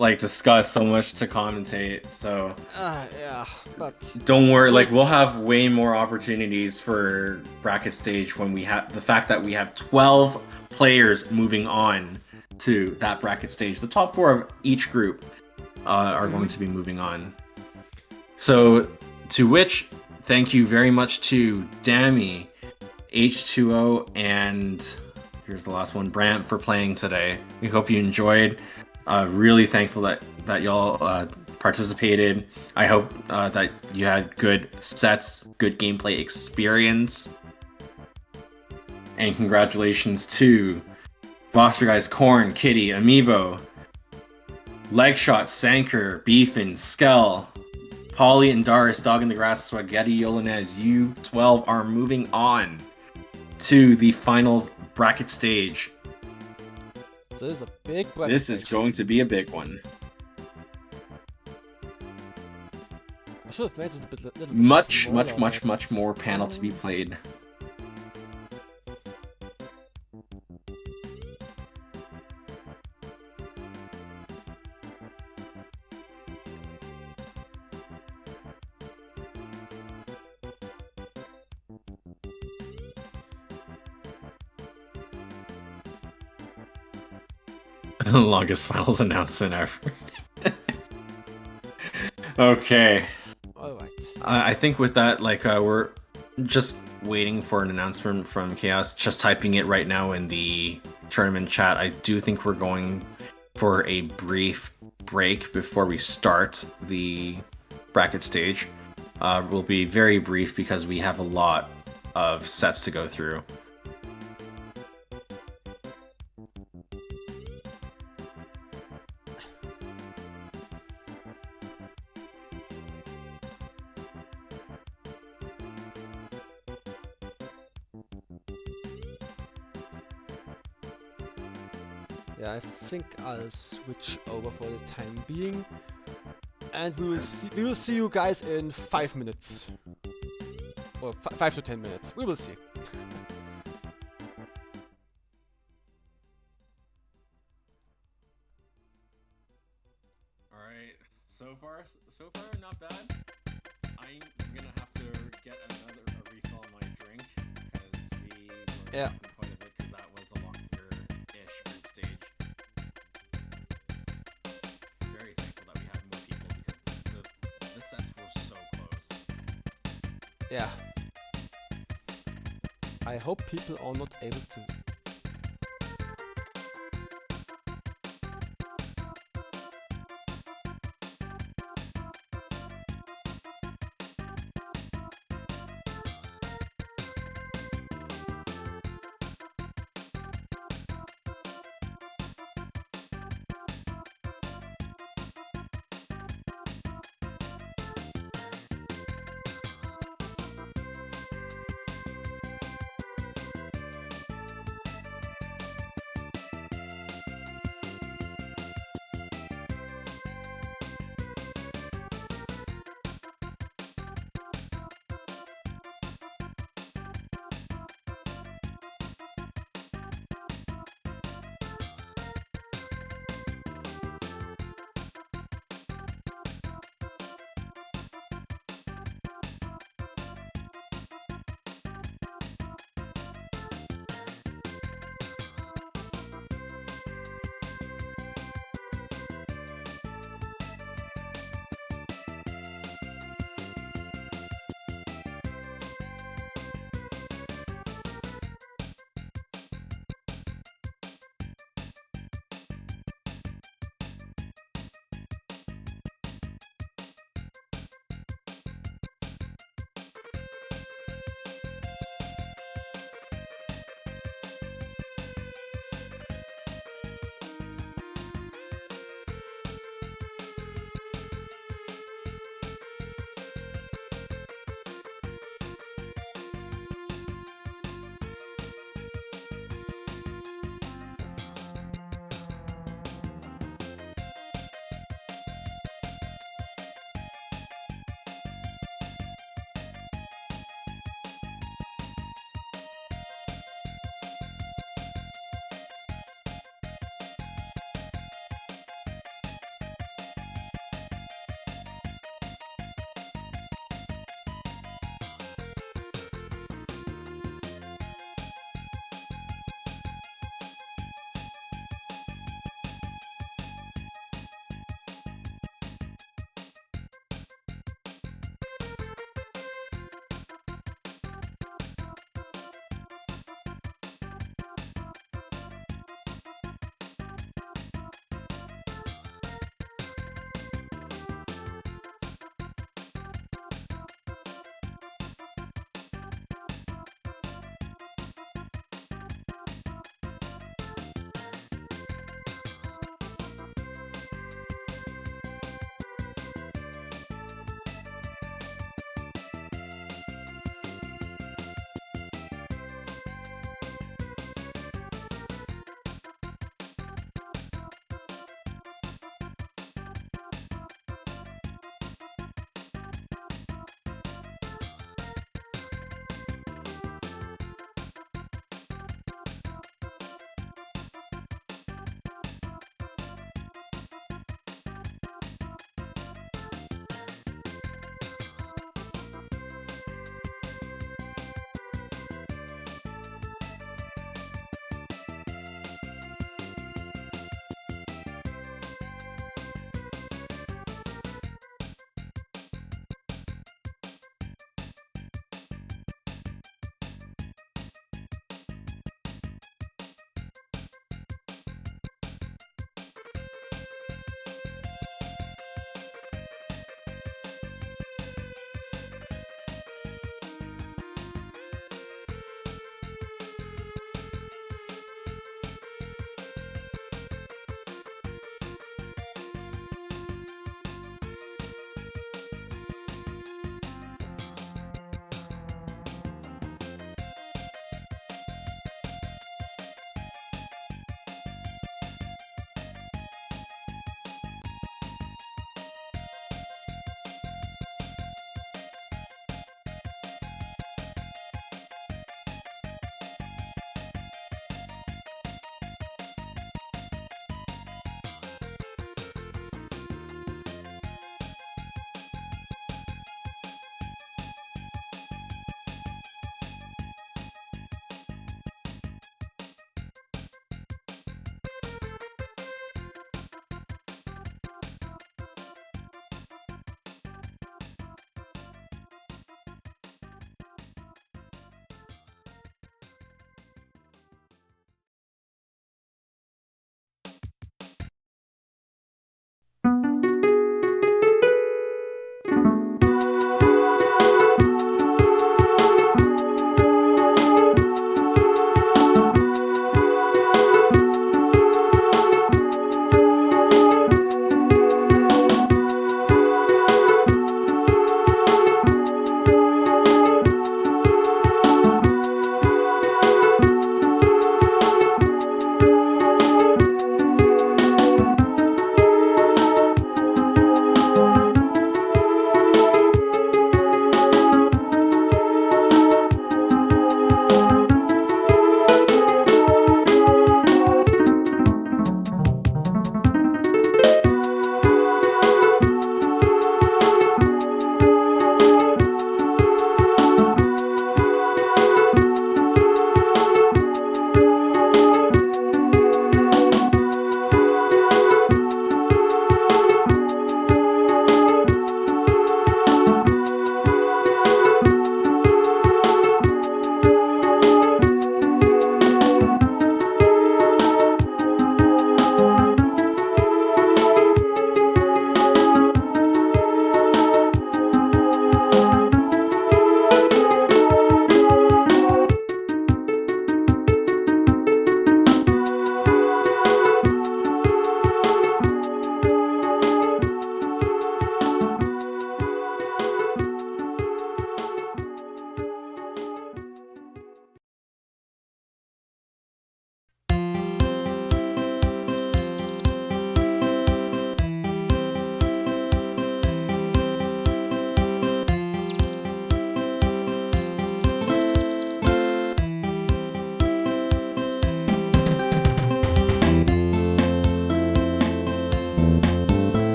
like discuss, so much to commentate. So Yeah, but don't worry, like we'll have way more opportunities for bracket stage when we have the fact that we have 12 players moving on to that bracket stage. The top 4 of each group are going to be moving on. So to which, thank you very much to Dammy, H2O, and here's the last one, Brant, for playing today. We hope you enjoyed. Really thankful that y'all participated. I hope that you had good sets, good gameplay experience. And congratulations to Foster Guys, Corn, Kitty, Amiibo, Legshot, Sanker, Beefin, Skell, Polly and Doris, Dog in the Grass, Swaghetti, Yolanez. You 12 are moving on to the finals bracket stage. this is a big bracket This is stage. going to be a big one. I should have made it a little bit Much smaller, but- more panel to be played. Longest finals announcement ever. Okay. Alright. I think with that, like, we're just waiting for an announcement from Chaos. Just typing it right now in the tournament chat. I do think we're going for a brief break before we start the bracket stage. We'll be very brief because we have a lot of sets to go through. Yeah, I think I'll switch over for the time being. And we will see you guys in 5 minutes. Or 5 to 10 minutes. We will see. Alright, so far not bad. I'm gonna have to get a refill on my drink because we were Yeah. talking quite a bit because that was a longer-ish group stage. Very thankful that we had more people because the sets were so close. Yeah. I hope people are not able to.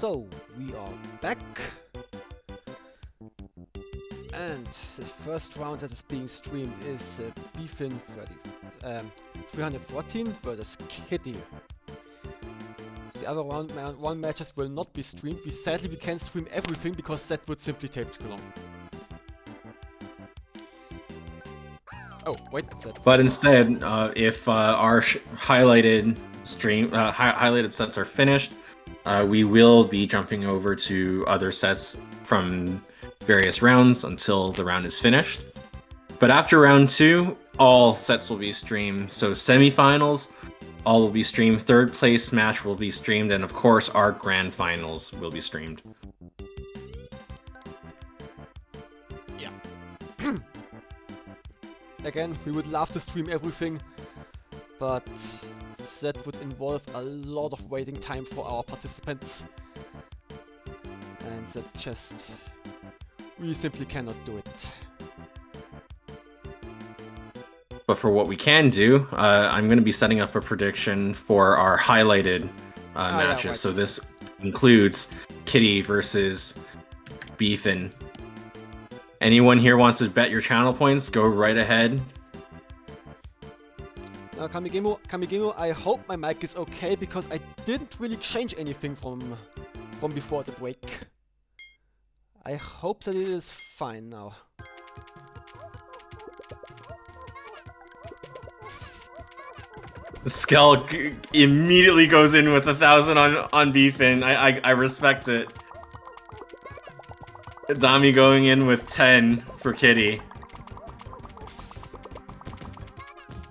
So, we are back. And the first round that is being streamed is Beefin 314 versus Kitty. The other one matches will not be streamed. Sadly we can't stream everything because that would simply take too long. Oh, wait, that's... But instead, if our highlighted highlighted sets are finished, we will be jumping over to other sets from various rounds until the round is finished. But after round 2, all sets will be streamed. So semifinals, all will be streamed. Third place match will be streamed, and of course, our grand finals will be streamed. Yeah. Again, we would love to stream everything, but that would involve a lot of waiting time for our participants. And that just... we simply cannot do it. But for what we can do, I'm going to be setting up a prediction for our highlighted matches. Yeah, right. So this includes Kitty versus Beefin. Anyone here wants to bet your channel points? Go right ahead. Now, Kamigemo, I hope my mic is okay because I didn't really change anything from before the break. I hope that it is fine now. Skell immediately goes in with 1,000 on Beefin. I respect it. Dami going in with 10 for Kitty.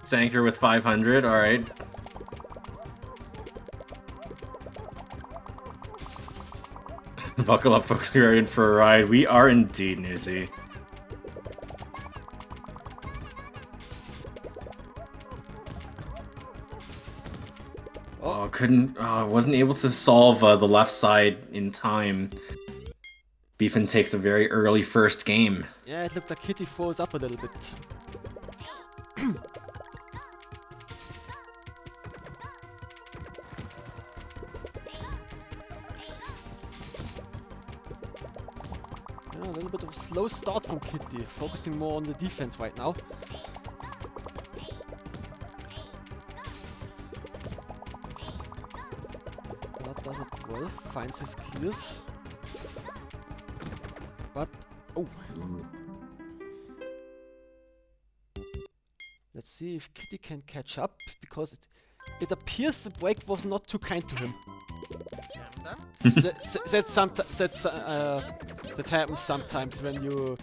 Sanker with 500, alright. Buckle up, folks, we are in for a ride. We are indeed, Newsy. Oh, wasn't able to solve the left side in time. Beefin takes a very early first game. Yeah, it looked like Kitty froze up a little bit. A little bit of a slow start from Kitty, focusing more on the defense right now. Blood does it well, finds his clears. But, oh. Let's see if Kitty can catch up, because it appears the break was not too kind to him. That happens sometimes when you're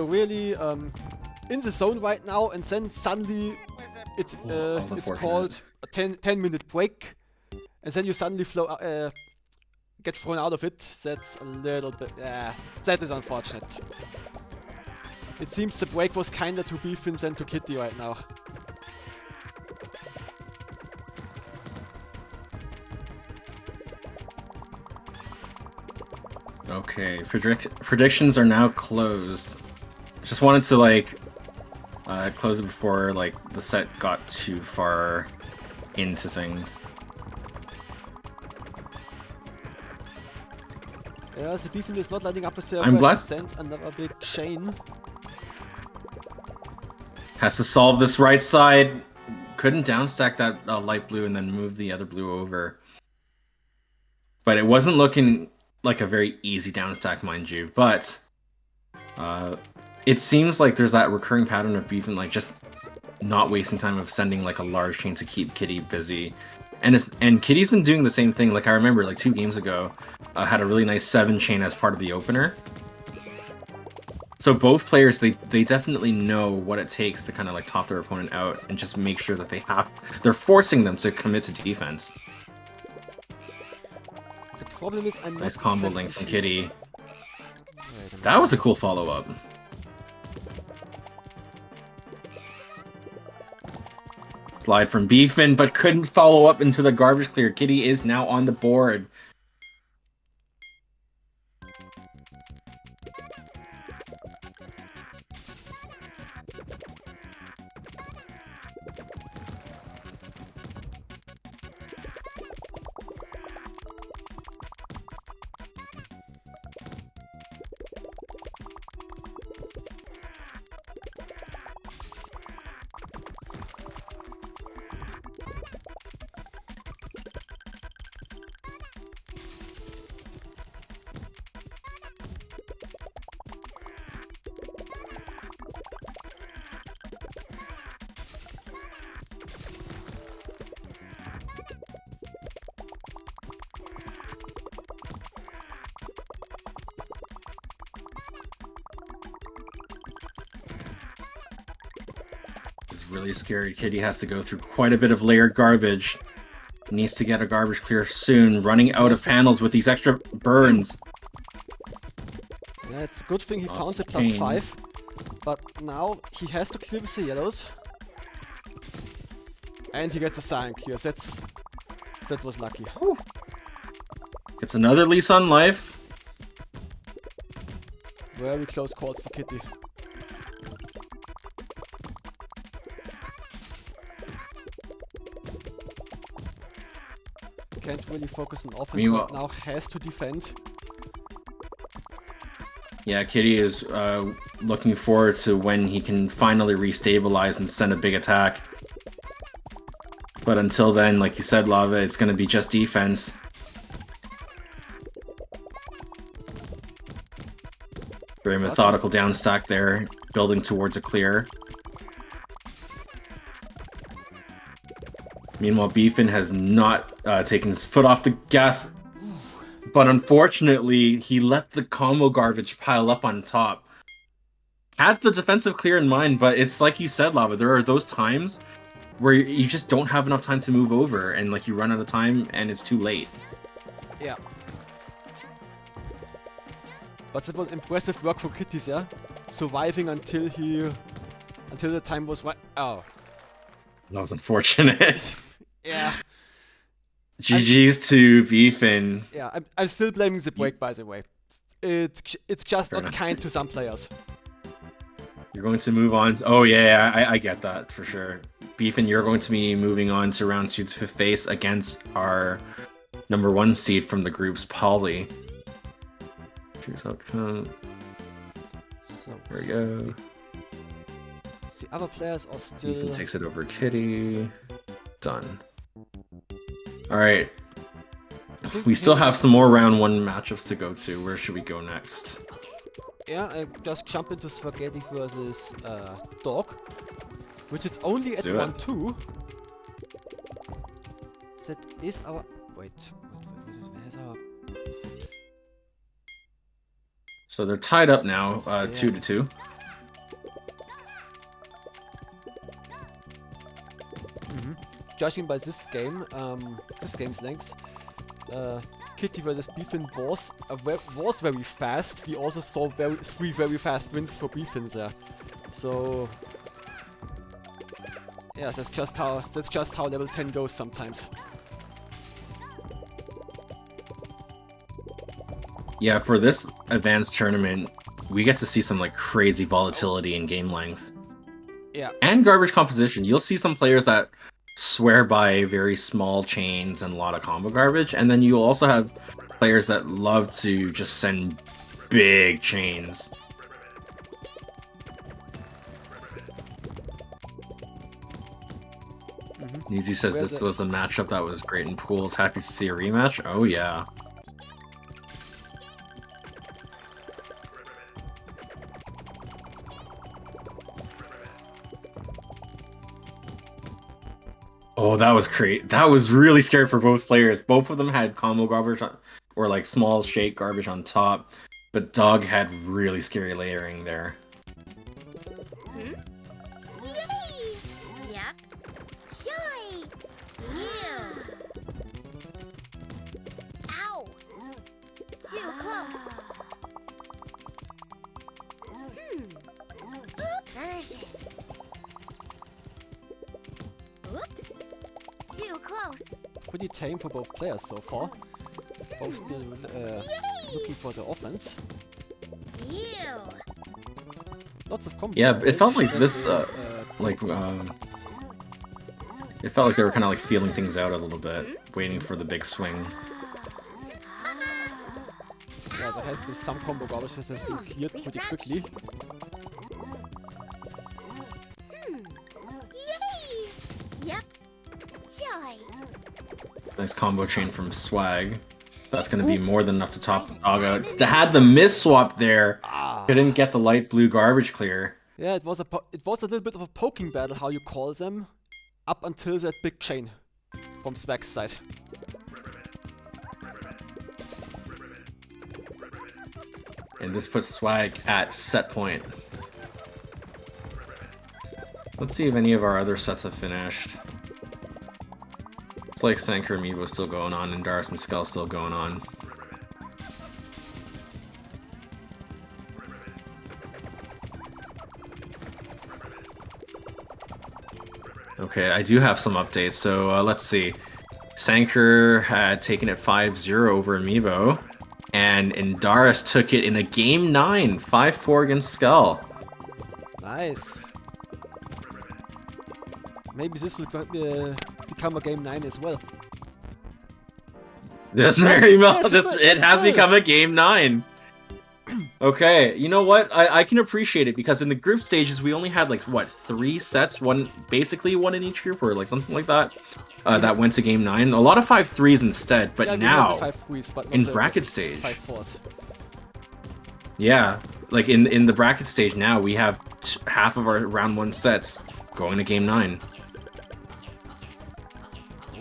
really in the zone right now, and then suddenly it's called a 10-minute break, and then you suddenly get thrown out of it. That's a little bit that is unfortunate. It seems the break was kinder to Beefin than to Kitty right now. Okay, predictions are now closed. Just wanted to close it before the set got too far into things. Yeah, the Beefin is not lighting up with their I'm glad. Sense another big chain. Has to solve this right side. Couldn't downstack that light blue and then move the other blue over. But it wasn't looking like a very easy downstack, mind you. But it seems like there's that recurring pattern of Beefin just not wasting time of sending a large chain to keep Kitty busy. And Kitty's been doing the same thing. I remember 2 games ago, had a really nice 7 chain as part of the opener. So both players, they definitely know what it takes to kind of top their opponent out and just make sure that they're forcing them to commit to defense. The problem is I'm nice not combo link from Kitty. That was a cool follow-up. Slide from Beefin, but couldn't follow up into the garbage clear. Kitty is now on the board. really scary. Kitty has to go through quite a bit of layered garbage. Needs to get a garbage clear soon. Running out of panels with these extra burns. Yeah, it's a good thing he found the Cane. +5. But now he has to clear with the yellows. And he gets a cyan clear. That was lucky. Gets another lease on life. Very close calls for Kitty. Can't really focus on offense right now, has to defend. Yeah, Kitty is looking forward to when he can finally restabilize and send a big attack. But until then, like you said, Lava, it's going to be just defense. Very methodical down stack there, building towards a clear. Meanwhile, Beefin has not taken his foot off the gas, but unfortunately, he let the combo garbage pile up on top. Had the defensive clear in mind, but it's like you said, Lava, there are those times where you just don't have enough time to move over, and like you run out of time, and it's too late. Yeah. But it was impressive work for Kitty there, surviving until the time was right. Oh. That was unfortunate. Yeah. GG's to Beefin. Yeah, I'm still blaming the break, by the way. It's just Fair not enough. kind to some players. You're going to move on. Oh yeah, I get that for sure. Beefin, you're going to be moving on to round 2 to face against our #1 seed from the group's Polly. Here's outcome. So There we go. the other players are still. Beefin takes it over Kitty. Done. Alright. We still have some more round 1 matchups to go to. Where should we go next? Yeah, I just jump into Spaghetti versus Dog, which is only at Do it. 1-2. That is our. Wait, where's our. So they're tied up now, 2-2. Judging by this game, this game's length, Kitty versus Beefin was very fast. We also saw 3 very fast wins for Beefin there. So yeah, that's just how level 10 goes sometimes. Yeah, for this advanced tournament, we get to see some like crazy volatility in game length. Yeah. And garbage composition. You'll see some players that swear by very small chains and a lot of combo garbage, and then you'll also have players that love to just send big chains. Neezy says this was a matchup that was great in pools. Happy to see a rematch. Oh yeah. Oh, that was great. That was really scary for both players. Both of them had combo garbage on, or like small shake garbage on top, but Dog had really scary layering there. Yay! Yep. Joy! Yeah! Ow! Too close! Version. Oops! Too close! Pretty tame for both players so far. Both still looking for the offense. Ew! Lots of combo. Yeah, it felt like garbage. this, That is, like it felt like they were kind of like feeling things out a little bit, waiting for the big swing. yeah, there has been some combo garbage that has been cleared pretty quickly. Yay! Yep. Joy! Nice combo chain from Swag. That's gonna be more than enough to top Dog out. To had the miss swap there, couldn't get the light blue garbage clear. Yeah, it was a little bit of a poking battle, how you call them, up until that big chain from Swag's side. And this puts Swag at set point. Let's see if any of our other sets have finished. It's like Sanker Amiibo still going on and Darius and Skull still going on. Okay, I do have some updates, so let's see. Sanker had taken it 5-0 over Amiibo, and Indaris took it in a Game 9, 5-4 against Skull. Nice. Maybe this will become a game 9 as well. This very well, yes, it has become a Game 9. Okay, you know what? I can appreciate it because in the group stages we only had like what 3 sets, basically one in each group or like something like that. That went to Game 9. A lot of 5-3s instead, but yeah, now we had the 5-3s, but not in the bracket stage, 5-4s. yeah, like in the bracket stage now we have half of our round 1 sets going to Game 9.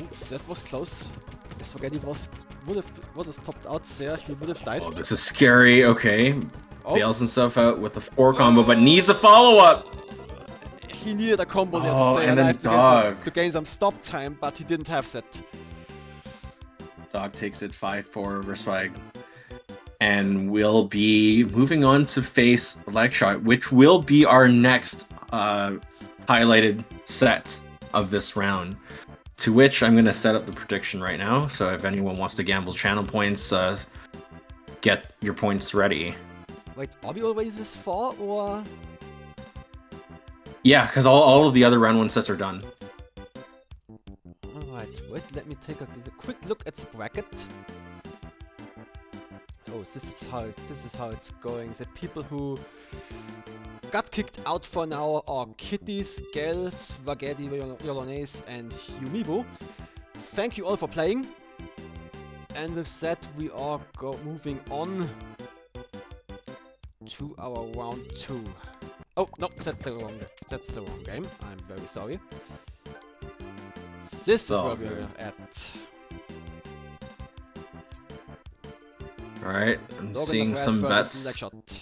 Oops, that was close. Let's forget he would have topped out there. He would have died. Oh, this is scary. Okay, Oh. bails himself out with a 4 combo, but needs a follow up. He needed a combo there Oh, to stay and then alive to gain Dog. some stop time, but he didn't have that. Dog takes it 5-4 over Swag. And we'll be moving on to face Legshot, which will be our next highlighted set of this round. To which I'm going to set up the prediction right now. So if anyone wants to gamble channel points, get your points ready. Wait, Obby always is 4 or? Yeah, because all of the other round 1 sets are done. Alright, wait, let me take a quick look at the bracket. Oh, this is how it's going. The people who got kicked out for now are Kitty, Skell, Spaghetti, Yolonaise, and Yumibo. Thank you all for playing. And with that, we are moving on to our round 2. Oh no, that's the wrong game. I'm very sorry. This is where we're at. Alright, I'm Dog in seeing the grass some versus bets. Legshot.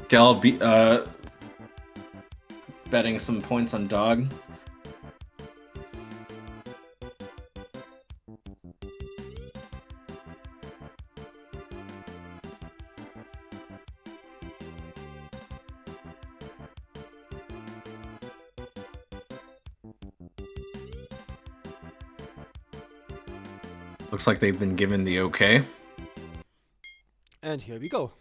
Gal betting some points on Dog. Looks like they've been given the okay. And here we go.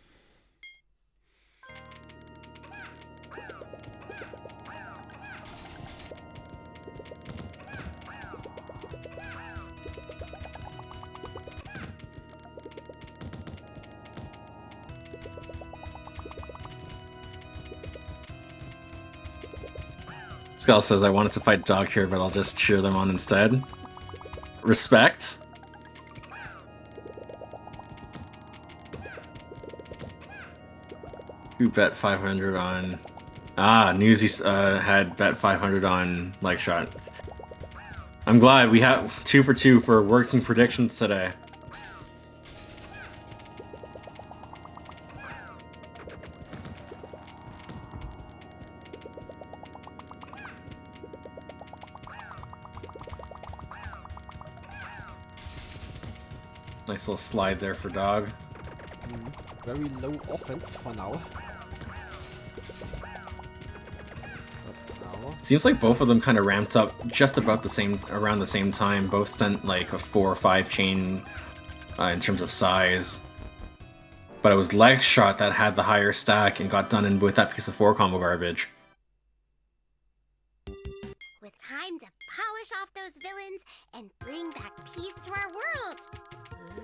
Skull says, I wanted to fight Dog here, but I'll just cheer them on instead. Respect. Who bet 500 on... Ah, Newsy had bet 500 on Legshot. I'm glad we have 2 for 2 for working predictions today. Nice little slide there for Dog. Very low offense for now. Seems like both of them kind of ramped up just about around the same time. Both sent like a 4 or 5 chain in terms of size. But it was Legshot that had the higher stack and got done in with that piece of 4 combo garbage. With time to polish off those villains and bring back peace to our world.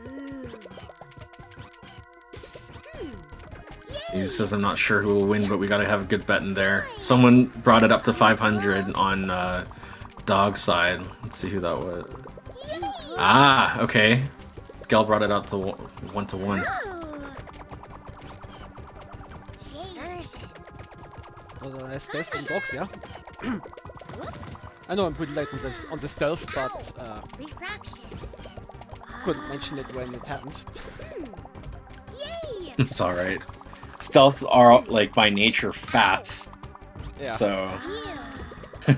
Ooh. He says, I'm not sure who will win, but we gotta have a good bet in there. Someone brought it up to 500 on Dog's side. Let's see who that was. Ah, okay. Gal brought it up to 1-1. Was a nice stealth from Dogs, yeah? I know I'm pretty late on the stealth, but couldn't mention it when it happened. It's alright. Stealth are like by nature fast, Yeah. so Ew.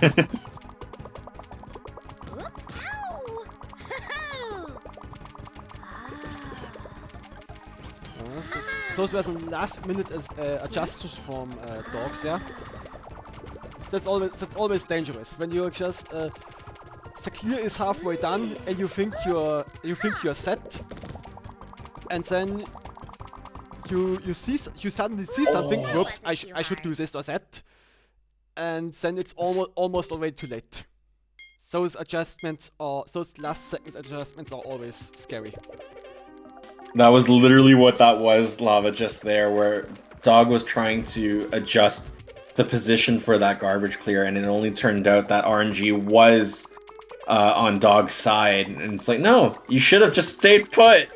Oops. Ow. Those were some last minute adjustments from dogs, yeah. That's always dangerous when you're just the clear is halfway done and you think you're set, and then you suddenly see something. Whoops! I should do this or that, and then it's almost already too late. Those last seconds adjustments are always scary. that was literally what that was, Lava, just there, where Dog was trying to adjust the position for that garbage clear, and it only turned out that RNG was on Dog's side, and it's like, no, you should have just stayed put.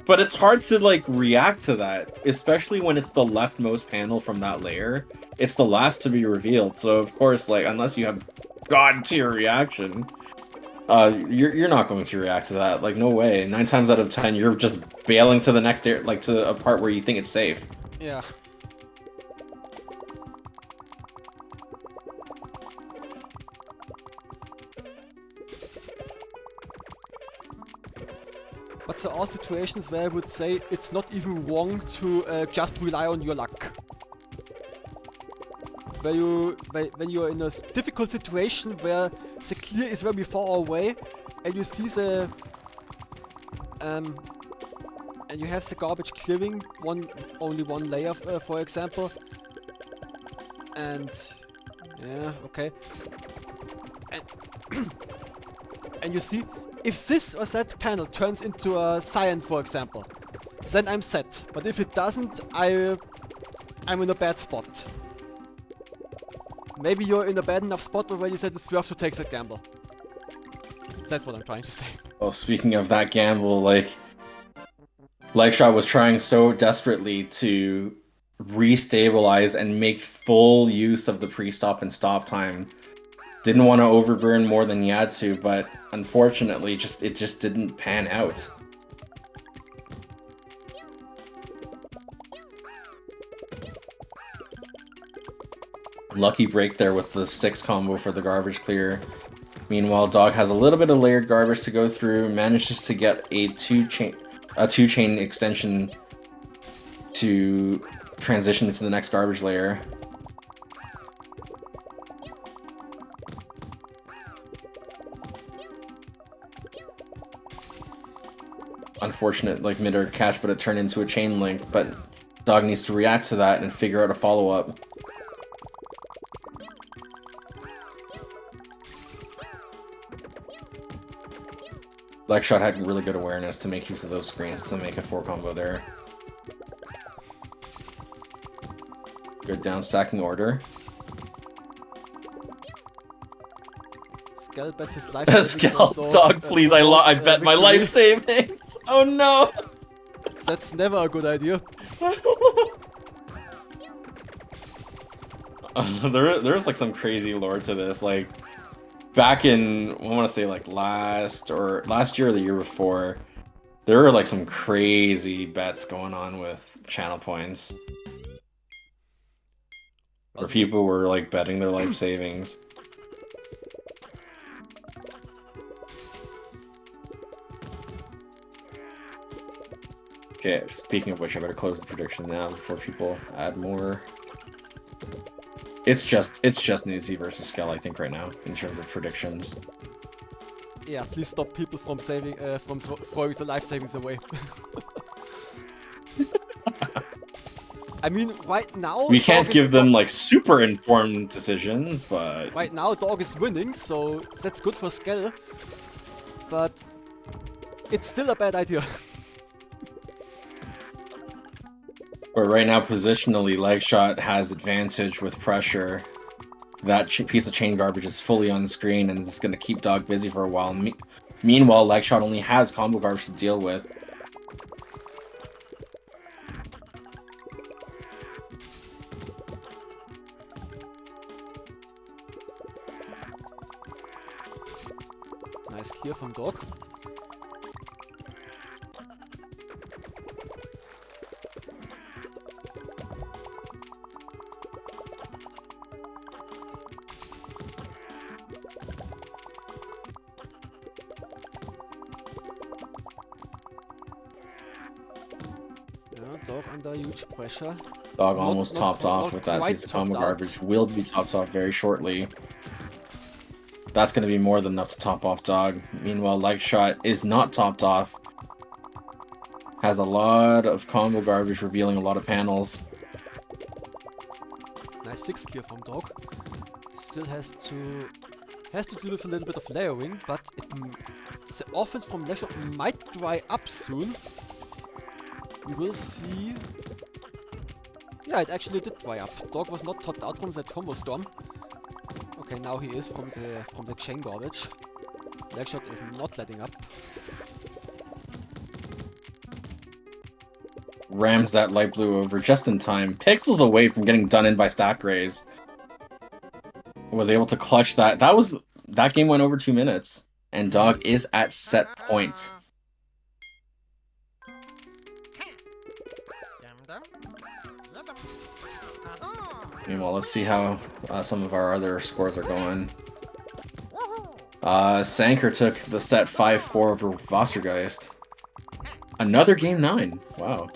But it's hard to like react to that, especially when it's the leftmost panel from that layer. It's the last to be revealed, so of course, like, unless you have god-tier reaction, you're not going to react to that. Like, no way. 9 times out of 10, you're just bailing to the next like to a part where you think it's safe. Yeah. But there are situations where I would say it's not even wrong to just rely on your luck. When you're in a difficult situation where the clear is very far away and you see the and you have the garbage clearing only one layer, for example, and yeah, okay, and you see if this or that panel turns into a cyan, for example, then I'm set. But if it doesn't, I'm in a bad spot. Maybe you're in a bad enough spot already that it's worth to take that gamble. That's what I'm trying to say. Oh, speaking of that gamble, like, Legshot was trying so desperately to restabilize and make full use of the pre-stop and stop time. Didn't want to overburn more than he had to, but unfortunately, it just didn't pan out. Lucky break there with the 6 combo for the garbage clear. Meanwhile, Dog has a little bit of layered garbage to go through, manages to get a two chain extension to transition into the next garbage layer. Unfortunate, like, mid-air catch, but it turned into a chain link, but Dog needs to react to that and figure out a follow-up. Legshot had really good awareness to make use of those screens to make a 4 combo there. Good down stacking order. Skell bet his life savings Skell, on dogs, Dog, please, I bet my victory. life savings! Oh no! That's never a good idea. There's like some crazy lore to this, like, back in, I want to say, like, last year or the year before, there were like some crazy bets going on with channel points. Where people were like betting their life savings. Okay, speaking of which, I better close the prediction now before people add more. It's just Newsy versus Skell, I think, right now, in terms of predictions. Yeah, please stop people from throwing the life savings away. I mean, right now... We can't give them, like, super informed decisions, but... Right now, Dog is winning, so that's good for Skell. But... it's still a bad idea. But right now, positionally, Legshot has advantage with pressure. That piece of chain garbage is fully on the screen, and it's going to keep Dog busy for a while. Meanwhile, Legshot only has combo garbage to deal with. Nice clear from Dog. Dog under huge pressure. Dog Not- almost not topped quite- off not with that quite piece of combo topped out. garbage. Will be topped off very shortly. That's going to be more than enough to top off Dog. Meanwhile, Leg Shot is not topped off. Has a lot of combo garbage, revealing a lot of panels. Nice 6 clear from Dog. Still has to deal with a little bit of layering, but the offense from Legshot might dry up soon. We will see. Yeah, it actually did dry up. Dog was not topped out from that combo storm. Okay, now he is from the chain garbage. Legshot is not letting up. Rams that light blue over just in time. Pixels away from getting done in by Stack Rays. Was able to clutch that. That game went over 2 minutes. And Dog is at set point. Meanwhile, let's see how some of our other scores are going. Sanker took the set 5-4 over Vostergeist. Another game 9. Wow.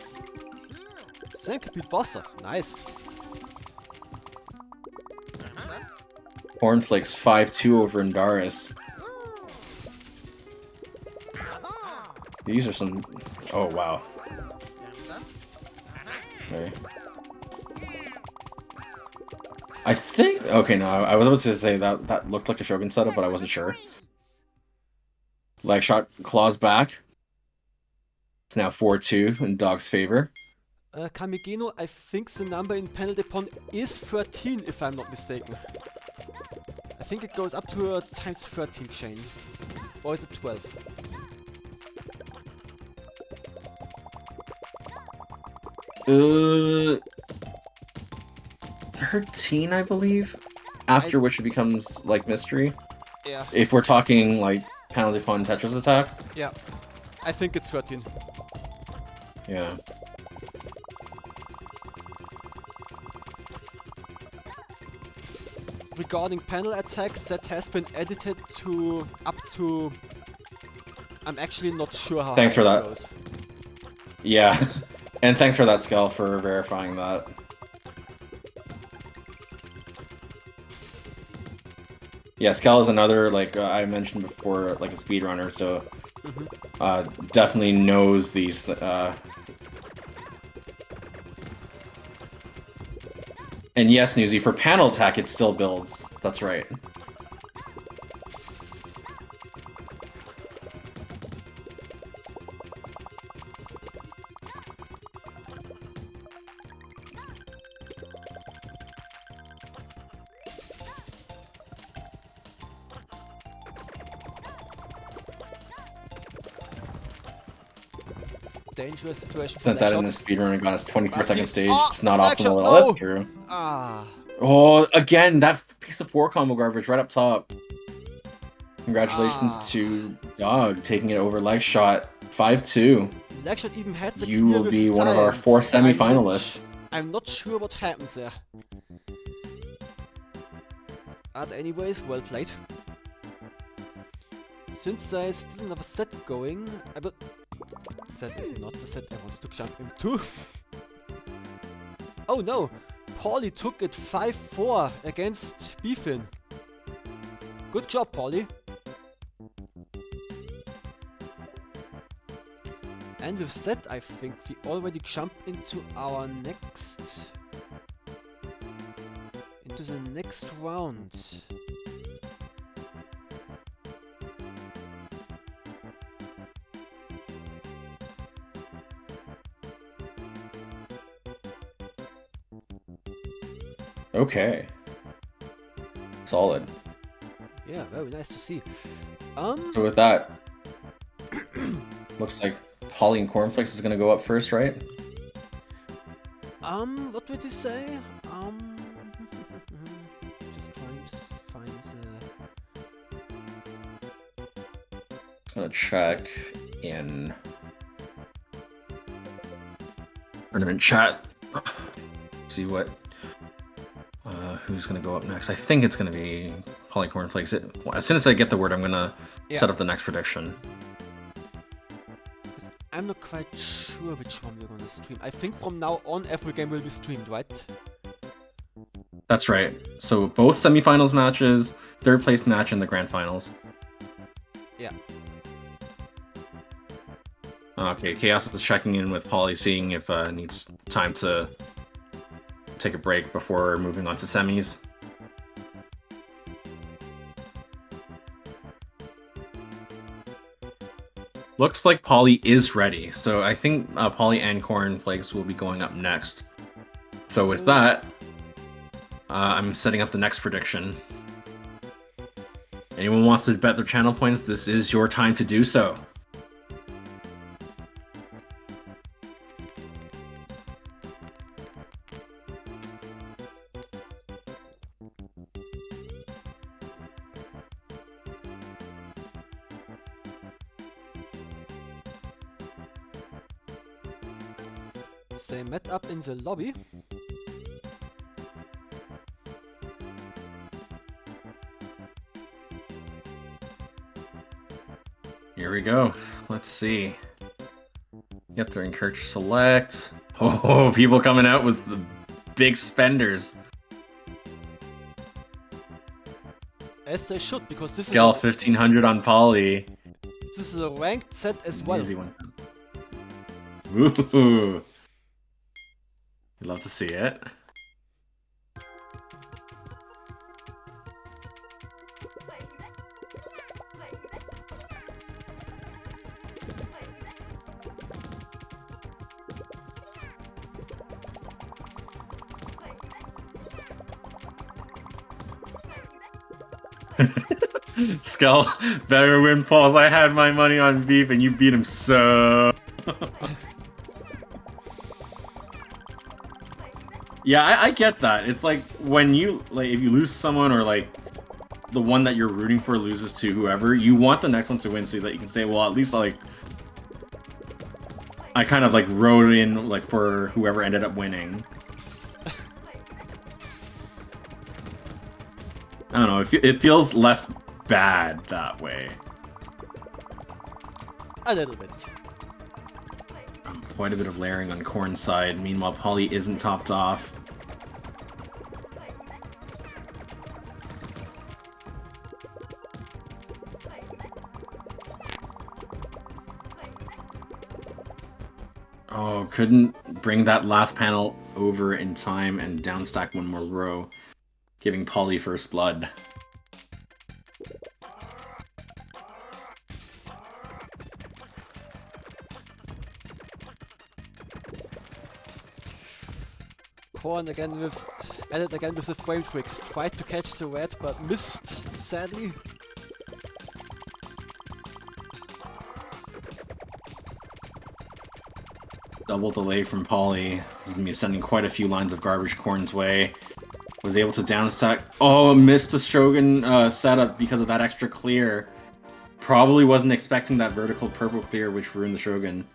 Sank beat Voster. Nice. Cornflakes 5-2 over Indaris. These are some... Oh, wow. Okay. I think... Okay, no, I was about to say that looked like a Shogun setup, but I wasn't sure. Leg shot claws back. It's now 4-2 in Dog's favor. Kamigeno, I think the number in penalty pawn is 13, if I'm not mistaken. I think it goes up to a times 13 chain. Or is it 12? Uh, 13, I believe. After which it becomes, like, mystery. Yeah. If we're talking, like, penalty pawn Tetris attack. Yeah. I think it's 13. Yeah. Regarding panel attacks, that has been edited to up to... I'm actually not sure how Thanks high for it that. goes. Yeah. And thanks for that, Skell, for verifying that. Yeah, Skell is another, like I mentioned before, like a speedrunner, so definitely knows these. And yes, Newsy, for panel attack, it still builds. That's right. Dangerous situation. Sent that in the Legshot. speedrun and got us 24 second stage. Oh, It's not Legshot, optimal at all. no! That's true. Ah. Oh, again, that piece of 4 combo garbage right up top. Congratulations Ah. to Dog taking it over Leg Shot 5-2. Legshot even had the You will clear be with one of our science. 4 semi-finalists. I'm not sure what happened there. But anyways, well played. Since there's still another set going, that is not the set I wanted to jump into. Oh no! Paulie took it 5-4 against Beefin. Good job, Paulie. And with that, I think we already jump into our next... into the next round. Okay. Solid. Yeah, very nice to see. So with that, looks like Polly and Cornflakes is gonna go up first, right? What would you say? Just trying to find the... Gonna check in. Run in chat. See what. Who's gonna go up next? I think it's gonna be Polly Cornflakes. As soon as I get the word, I'm gonna set up the next prediction. I'm not quite sure which one we're gonna stream. I think from now on every game will be streamed, right? That's right. So both semifinals matches, third place match, and the grand finals. Yeah. Okay, Chaos is checking in with Polly, seeing if needs time to take a break before moving on to semis. Looks like Polly is ready, so I think Polly and Cornflakes will be going up next. So with that, I'm setting up the next prediction. Anyone wants to bet their channel points, this is your time to do so. They met up in the lobby. Here we go. Let's see. Yep, they're encouraged to select. Oh, people coming out with the big spenders. As they should, because this Gel is 1500 on Polly. this is a ranked set as well. Easy one. Ooh. You'd love to see it. Skull, better windfalls. I had my money on Beef and you beat him so. Yeah, I get that. It's like when you if you lose someone or like the one that you're rooting for loses to whoever, you want the next one to win so that you can say, well, at least like I kind of like wrote in like for whoever ended up winning. I don't know. It feels less bad that way. A little bit. Quite a bit of layering on Corn's side. Meanwhile, Polly isn't topped off. Oh, couldn't bring that last panel over in time and downstack one more row, giving Polly first blood. Corn again with added again with the frame tricks. Tried to catch the red but missed, sadly. Double delay from Polly. This is me sending quite a few lines of garbage Corn's way. Was able to downstack. Oh, missed the Shogun setup because of that extra clear. Probably wasn't expecting that vertical purple clear which ruined the Shogun.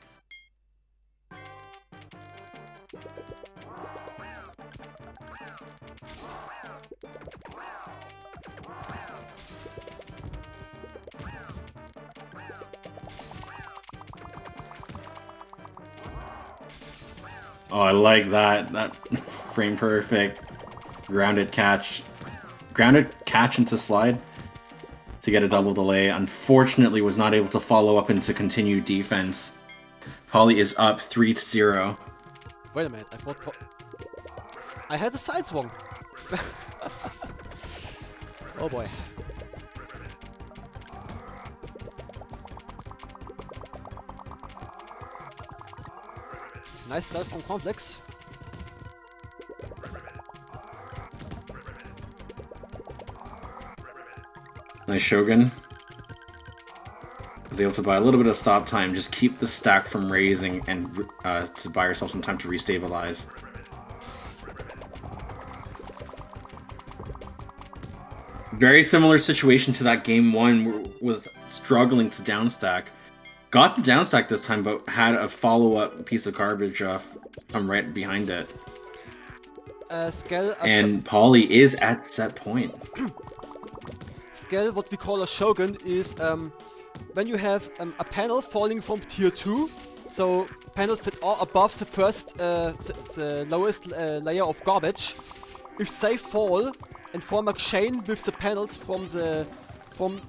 Oh, I like that. That frame perfect. Grounded catch into slide to get a double delay. Unfortunately, was not able to follow up into continued defense. Polly is up 3-0. Wait a minute, I thought I had the sides wrong. Oh boy. Nice dive from Complex. Nice Shogun. Was able to buy a little bit of stop time, just keep the stack from raising and to buy yourself some time to restabilize. Very similar situation to that game one where was struggling to downstack. Got the downstack this time, but had a follow-up piece of garbage come right behind it. And Polly is at set point. Scale, what we call a Shogun, is when you have a panel falling from tier 2 So panels that are above the first, the lowest layer of garbage, if they fall and form a chain with the panels from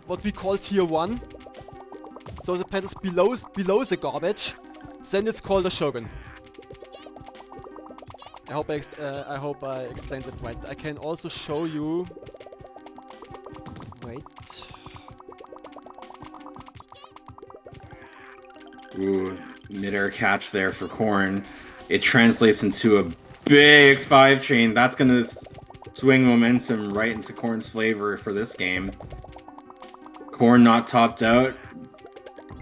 what we call tier 1, so the panels below the garbage, then it's called a Shogun. I hope I explained it right. I can also show you. Wait. Ooh, mid-air catch there for Corn. It translates into a big 5 chain. That's gonna swing momentum right into Corn's flavor for this game. Corn not topped out.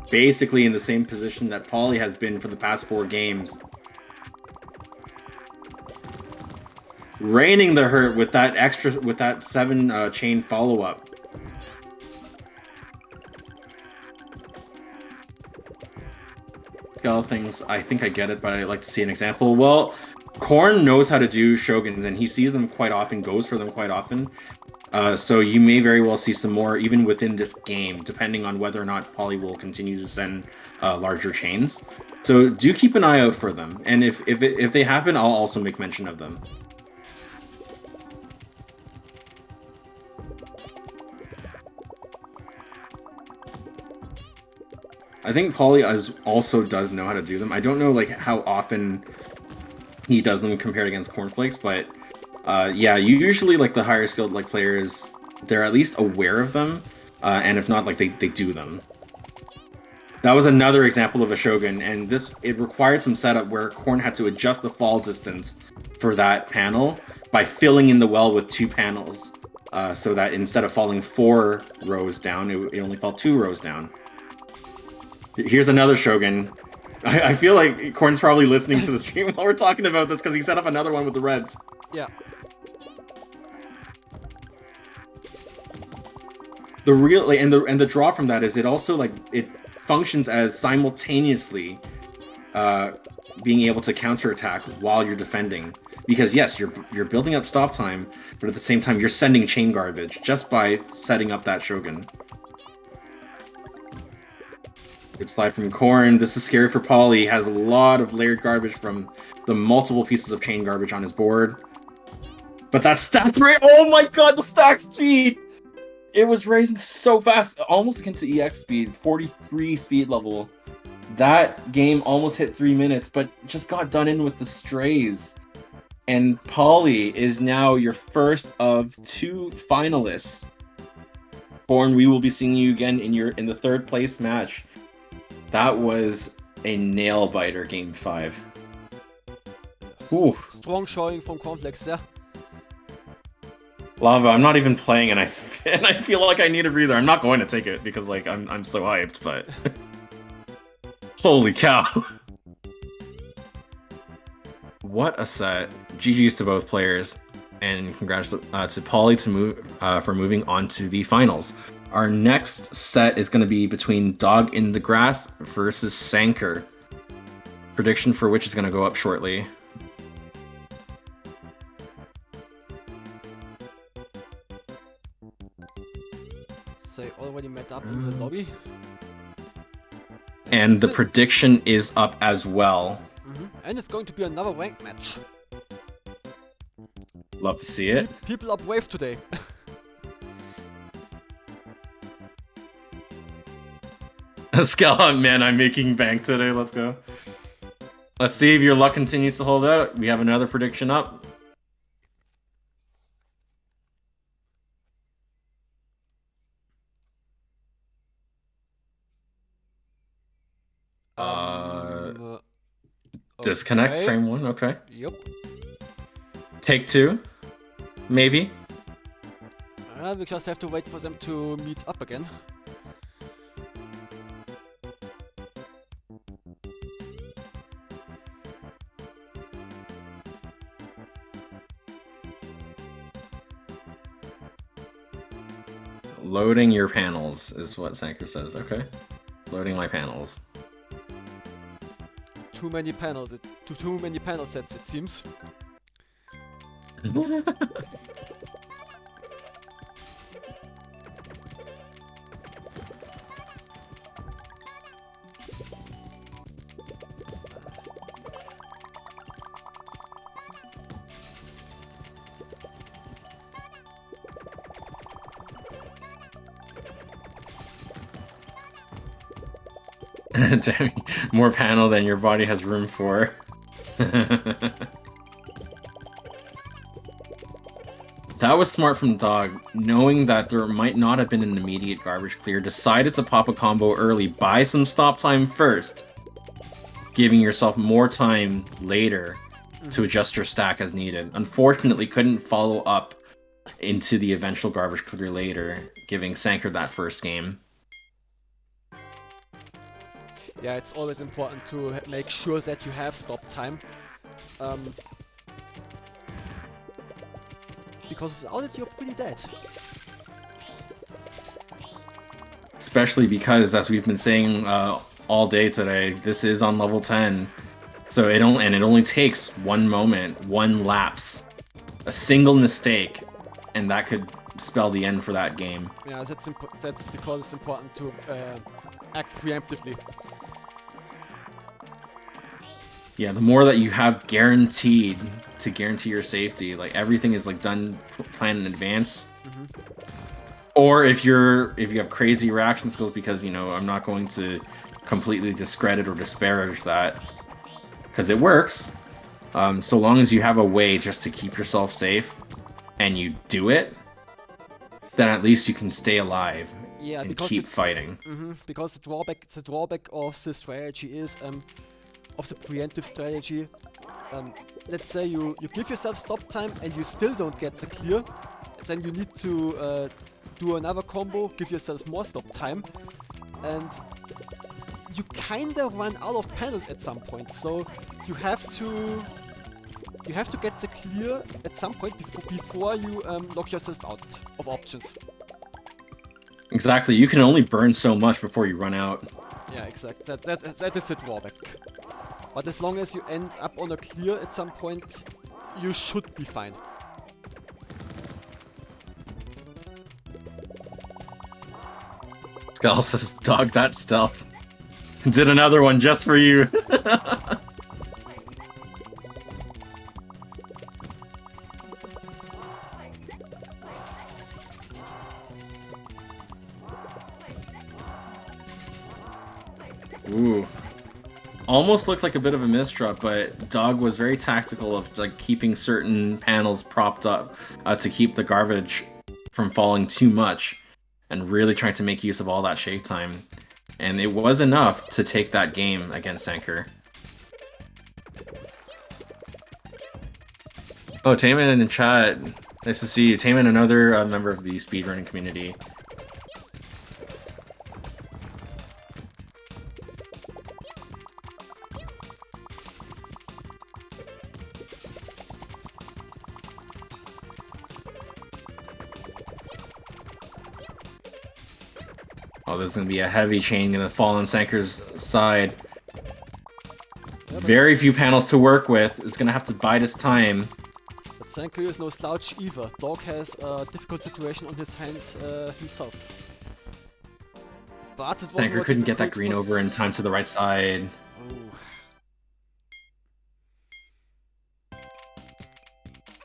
Basically in the same position that Paulie has been for the past 4 games. Raining the hurt with that 7 chain follow-up. Scale things, I think I get it, but I'd like to see an example. Well, Corn knows how to do Shoguns, and he sees them quite often, goes for them quite often. So you may very well see some more even within this game, depending on whether or not Paulie will continue to send larger chains. So do keep an eye out for them, and if they happen, I'll also make mention of them. I think Paulie also does know how to do them. I don't know like how often he does them compared against Cornflakes, but yeah, usually like the higher skilled like players, they're at least aware of them, and if not, like they do them. That was another example of a Shogun, and it required some setup where Corn had to adjust the fall distance for that panel by filling in the well with 2 panels, so that instead of falling 4 rows down, it only fell 2 rows down. Here's another Shogun. I feel like Corn's probably listening to the stream while we're talking about this because he set up another one with the reds. Yeah. The real and the draw from that is it also like it functions as simultaneously being able to counterattack while you're defending. Because yes, you're building up stop time, but at the same time you're sending chain garbage just by setting up that Shogun. Good slide from Corn. This is scary for Paulie. He has a lot of layered garbage from the multiple pieces of chain garbage on his board. But that stack rate, oh my god, the stack speed! It was raising so fast, almost akin to EX speed, 43 speed level. That game almost hit 3 minutes, but just got done in with the strays. And Paulie is now your first of 2 finalists. Corn, we will be seeing you again in the 3rd place match. That was a nail biter, game 5. Ooh. Strong showing from Cornflakes, yeah. Lava, I'm not even playing, and I feel like I need a breather. I'm not going to take it because like I'm so hyped, but holy cow! What a set! GG's to both players, and congrats to Paulie for moving on to the finals. Our next set is going to be between Dog in the Grass versus Sanker. Prediction for which is going to go up shortly. They already met up in the lobby. And the prediction is up as well. And it's going to be another ranked match. Love to see it. People are brave today. Skeleton, man, I'm making bank today. Let's go. Let's see if your luck continues to hold out. We have another prediction up. Disconnect okay. frame 1. Okay. Yep. Take 2. Maybe. We just have to wait for them to meet up again. Loading your panels is what Sanker says. Okay. Loading my panels. Too many panels. It's too many panel sets, it seems. More panel than your body has room for. That was smart from Dog, knowing that there might not have been an immediate garbage clear, decided to pop a combo early, buy some stop time first, giving yourself more time later to adjust your stack as needed. Unfortunately, couldn't follow up into the eventual garbage clear later, giving Sanker that first game. Yeah, it's always important to make sure that you have stop time. Because without it, you're pretty dead. Especially because, as we've been saying all day today, this is on level 10. So it only takes one moment, one lapse, a single mistake, and that could spell the end for that game. Yeah, that's because it's important to act preemptively. Yeah, the more that you have guaranteed to guarantee your safety, like everything is like done, planned in advance. Or if you have crazy reaction skills, because I'm not going to completely discredit or disparage that, because it works. So long as you have a way just to keep yourself safe, and you do it, then at least you can stay alive and keep fighting. Because the drawback of the strategy is of the preemptive strategy. Let's say you give yourself stop time and you still don't get the clear, then you need to do another combo, give yourself more stop time, and you kinda run out of panels at some point. So you have to get the clear at some point before you lock yourself out of options. Exactly, you can only burn so much before you run out. Yeah, exactly. That is the drawback. But as long as you end up on a clear at some point, you should be fine. Skull says, "Dog, that stealth." Did another one just for you. Ooh. Almost looked like a bit of a misdrop, but Dog was very tactical of like keeping certain panels propped up to keep the garbage from falling too much, and really trying to make use of all that shake time. And it was enough to take that game against Sanker. Oh, Taman in the chat. Nice to see you. Taman, another member of the speedrunning community. Oh, there's gonna be a heavy chain gonna fall on Sanker's side. Very few panels to work with. It's gonna have to bide his time. But Sanker is no slouch either. Dog has a difficult situation on his hands himself. But Sanker couldn't get that green over in time to the right side. Oh.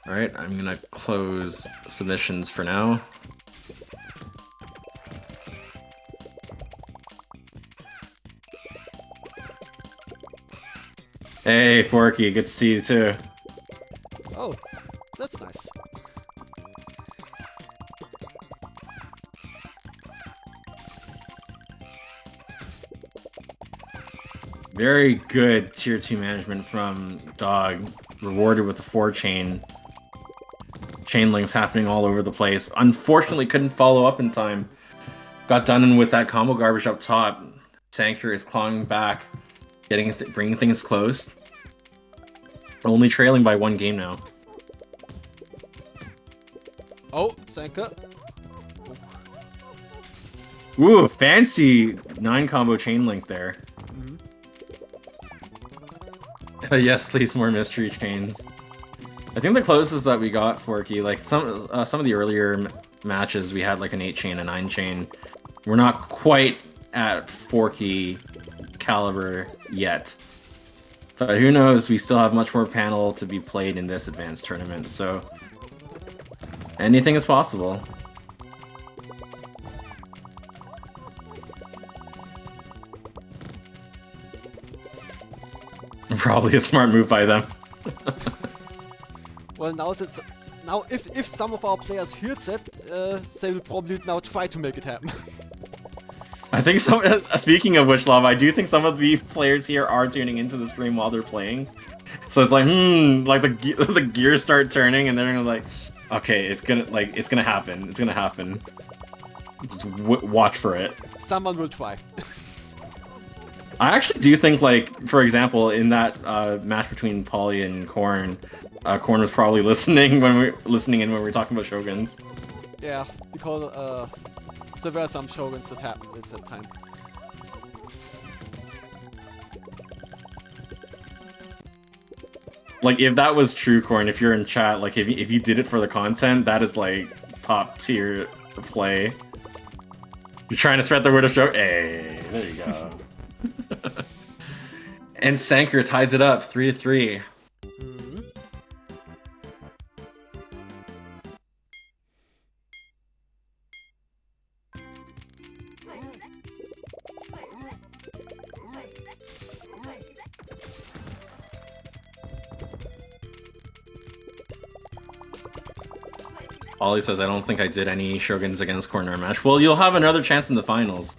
Alright, I'm gonna close submissions for now. Hey, Forky, good to see you too. Oh, that's nice. Very good tier 2 management from Dog, rewarded with the 4-chain. Chain links happening all over the place. Unfortunately, couldn't follow up in time. Got done with that combo garbage up top. Sanker is clawing back, bringing things close. Only trailing by 1 game now. Oh, Sanker. Ooh, fancy 9 combo chain link there. Yes, please, more mystery chains. I think the closest that we got, Forky, like some of the earlier matches, we had like an 8-chain, a 9-chain. We're not quite at Forky caliber yet. But who knows, we still have much more panel to be played in this advanced tournament, so anything is possible. probably a smart move by them. Well, now if some of our players heard that, they will probably now try to make it happen. I think speaking of which, Lava, I do think some of the players here are tuning into the stream while they're playing. So it's like, like the gears start turning, and they're gonna like, okay, it's gonna happen. It's gonna happen. Just watch for it. Someone will try. I actually do think, like, for example, in that match between Polly and Korn, Korn was probably listening in when we were talking about Shoguns. Yeah, because there were some Shoguns that happened at that time. Like, if that was true, Korn, if you're in chat, like, if you did it for the content, that is, like, top tier play. You're trying to spread the word of Shogun? Hey, there you go. And Sanker ties it up 3-3. Mhm. Ollie says, I don't think I did any Shoguns against Corner match. Well, you'll have another chance in the finals.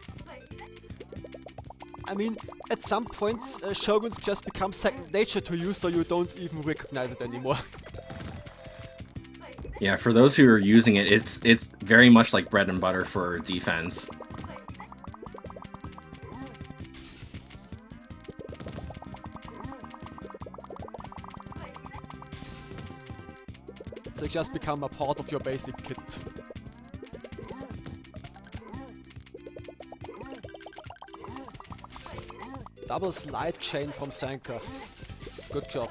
I mean, at some points, Shoguns just become second nature to you, so you don't even recognize it anymore. Yeah, for those who are using it, it's very much like bread and butter for defense. They just become a part of your basic kit. Double slide chain from Sanker. Good job.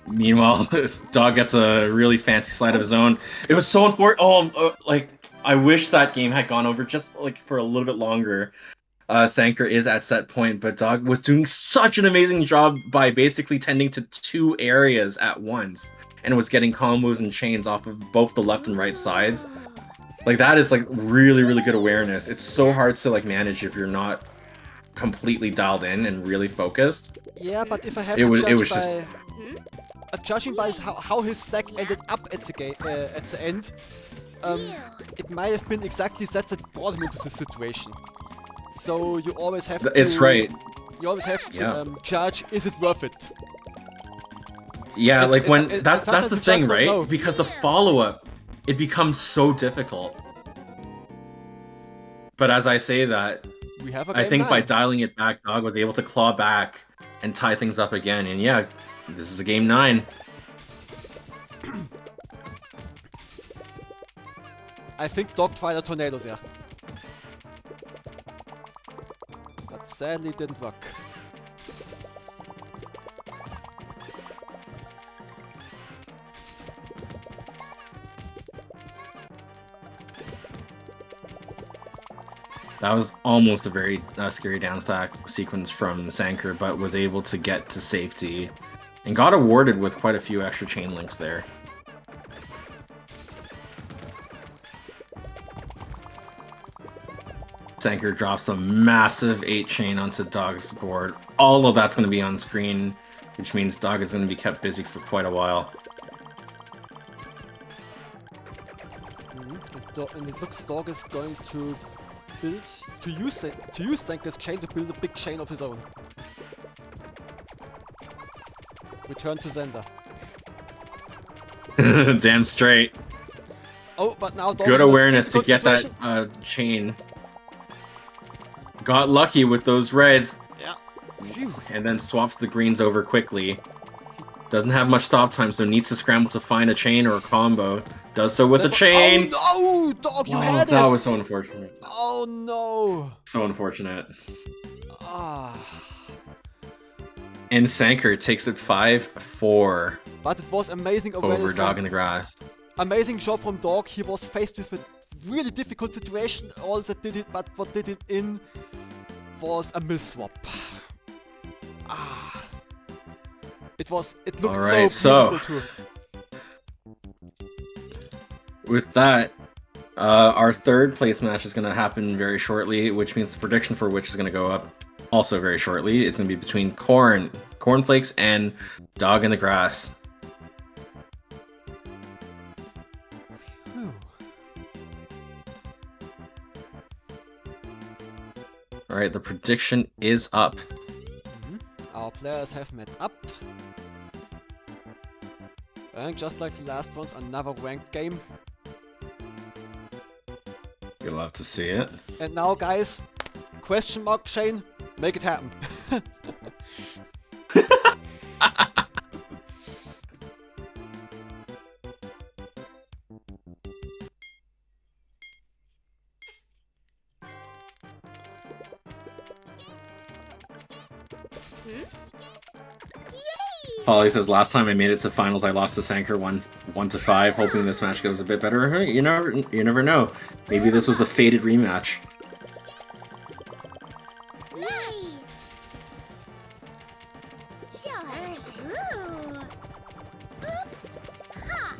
Meanwhile, Dog gets a really fancy slide of his own. It was so unfortunate. Oh, like, I wish that game had gone over just like for a little bit longer. Sanker is at set point, but Dog was doing such an amazing job by basically tending to two areas at once, and was getting combos and chains off of both the left and right sides. Like, that is like really, really good awareness. It's so hard to like manage if you're not completely dialed in and really focused. Yeah, but if I have It to was judge just judging by how his stack ended up at the game at the end, it might have been exactly that brought him into this situation. So you always have to. It's right. You always have to judge: is it worth it? Yeah, like when that's sometimes the you just thing, don't right? know. Because the follow-up, it becomes so difficult. But as I say that, We have a I game think by 9. dialing it back, Dog was able to claw back and tie things up again. And yeah, this is a game 9. I think Dog tried a tornado there. But sadly didn't work. That was almost a very scary downstack sequence from Sanker, but was able to get to safety and got awarded with quite a few extra chain links there. Sanker drops a massive 8 chain onto Dog's board. All of that's going to be on screen, which means Dog is going to be kept busy for quite a while. And it looks Dog is going to use Sanker's chain to build a big chain of his own. Return to Zender. Damn straight. Oh, but now Dog Good is in a awareness to difficult get situation. that chain. Got lucky with those reds, Yeah. Phew. and then swaps the greens over quickly. Doesn't have much stop time, so needs to scramble to find a chain or a combo. Does so with the chain. Oh no, Dog, you Oh, had it! that was so unfortunate. Oh no! So unfortunate. Ah. And Sanker takes it 5-4 But it was amazing awareness over Dog from- in the grass. Amazing job from Dog. He was faced with a really difficult situation. All that did it, but what did it in was a miss-swap. Ah. It looked Alright, so beautiful too. With that, our third place match is going to happen very shortly, which means the prediction for which is going to go up Also, very shortly, it's going to be between Cornflakes, and Dog in the Grass. Whew. All right, the prediction is up. Our players have met up. And just like the last ones, another ranked game. You'll love to see it. And now, guys, question mark Shane, make it happen. Polly says, last time I made it to finals, I lost to Sanker 1-5, hoping this match goes a bit better. Hey, you never know. Maybe this was a fated rematch. Yay! Sure. Ooh. Oops. Ha.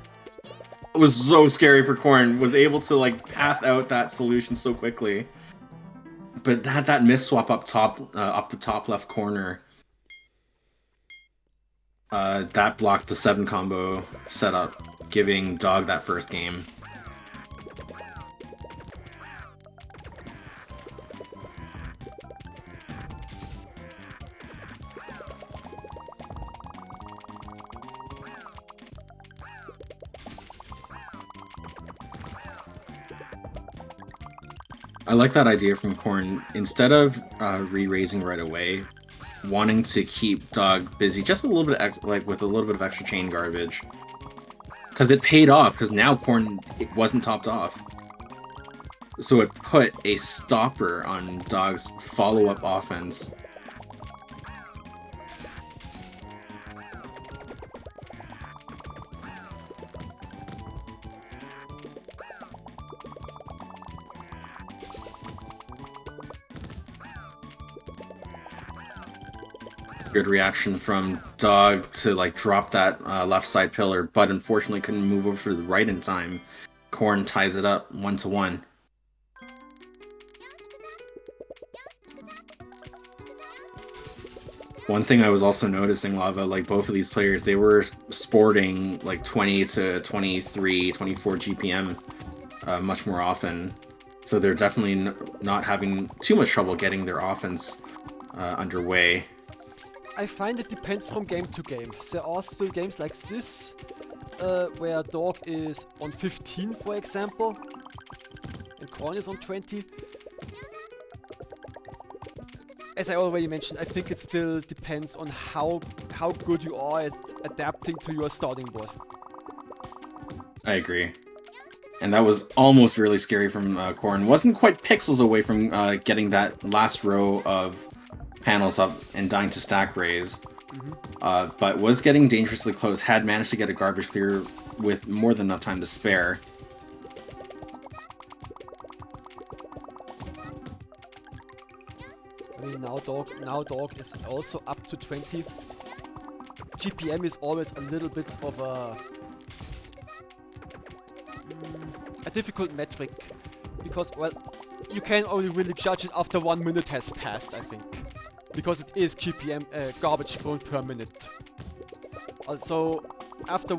It was so scary for Corn. Was able to like path out that solution so quickly. But that miss swap up the top left corner. That blocked the 7 combo setup, giving Dog that first game. I like that idea from Corn. Instead of re-raising right away, wanting to keep Dog busy just a little bit, with a little bit of extra chain garbage, because it paid off. Because now Corn it wasn't topped off, so it put a stopper on Dog's follow-up offense. Good reaction from Dog to like drop that left side pillar, but unfortunately couldn't move over to the right in time. Corn ties it up 1-1. One thing I was also noticing, Lava, like both of these players, they were sporting like 20 to 23, 24 GPM much more often. So they're definitely not having too much trouble getting their offense underway. I find it depends from game to game. There are still games like this, where Dog is on 15, for example, and Corn is on 20. As I already mentioned, I think it still depends on how good you are at adapting to your starting board. I agree. And that was almost really scary from Corn. Wasn't quite pixels away from getting that last row of panels up and dying to stack raise. But was getting dangerously close, had managed to get a garbage clear with more than enough time to spare. I mean, now Dog is also up to 20. GPM is always a little bit of a difficult metric, because, well, you can only really judge it after 1 minute has passed, I think. Because it is GPM garbage thrown per minute. Also, after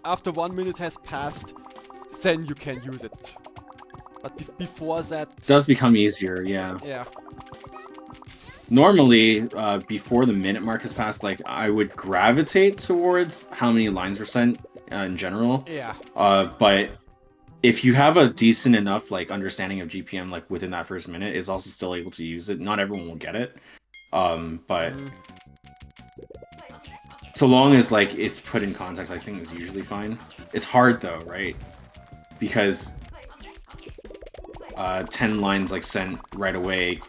after 1 minute has passed, then you can use it. But before that, It does become easier, yeah. Yeah. Normally, before the minute mark has passed, like I would gravitate towards how many lines were sent in general. Yeah. But if you have a decent enough like understanding of GPM like within that first minute, it's also still able to use it. Not everyone will get it. But so long as like it's put in context, I think is usually fine. It's hard though, right? Because 10 lines like sent right away.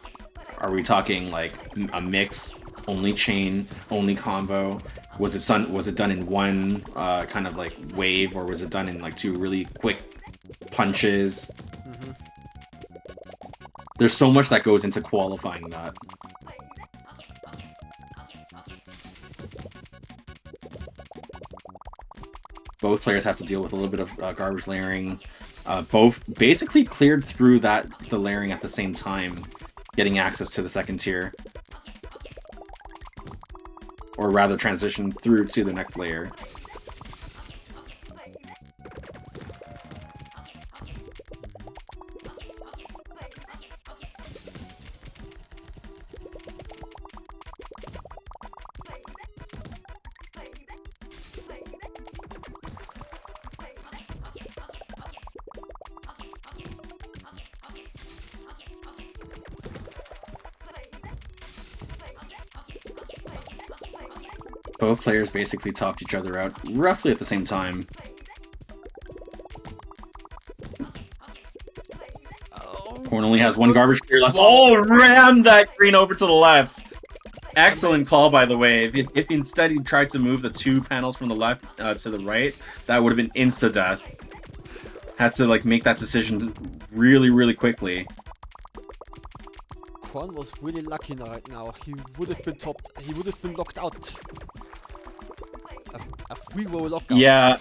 Are we talking like a mix, only chain, only combo? Was it done in one kind of like wave, or was it done in like 2 really quick punches? There's so much that goes into qualifying that. Both players have to deal with a little bit of garbage layering. Both basically cleared through the layering at the same time, getting access to the second tier. or rather transition through to the next layer. Both players basically topped each other out roughly at the same time. Corn only has one garbage clear left. Oh, ram that green over to the left! Excellent call, by the way. If instead he tried to move the 2 panels from the left to the right, that would have been insta-death. Had to like make that decision really, really quickly. Corn was really lucky right now. He would have been topped. He would have been locked out. A free roll lockout. Yeah.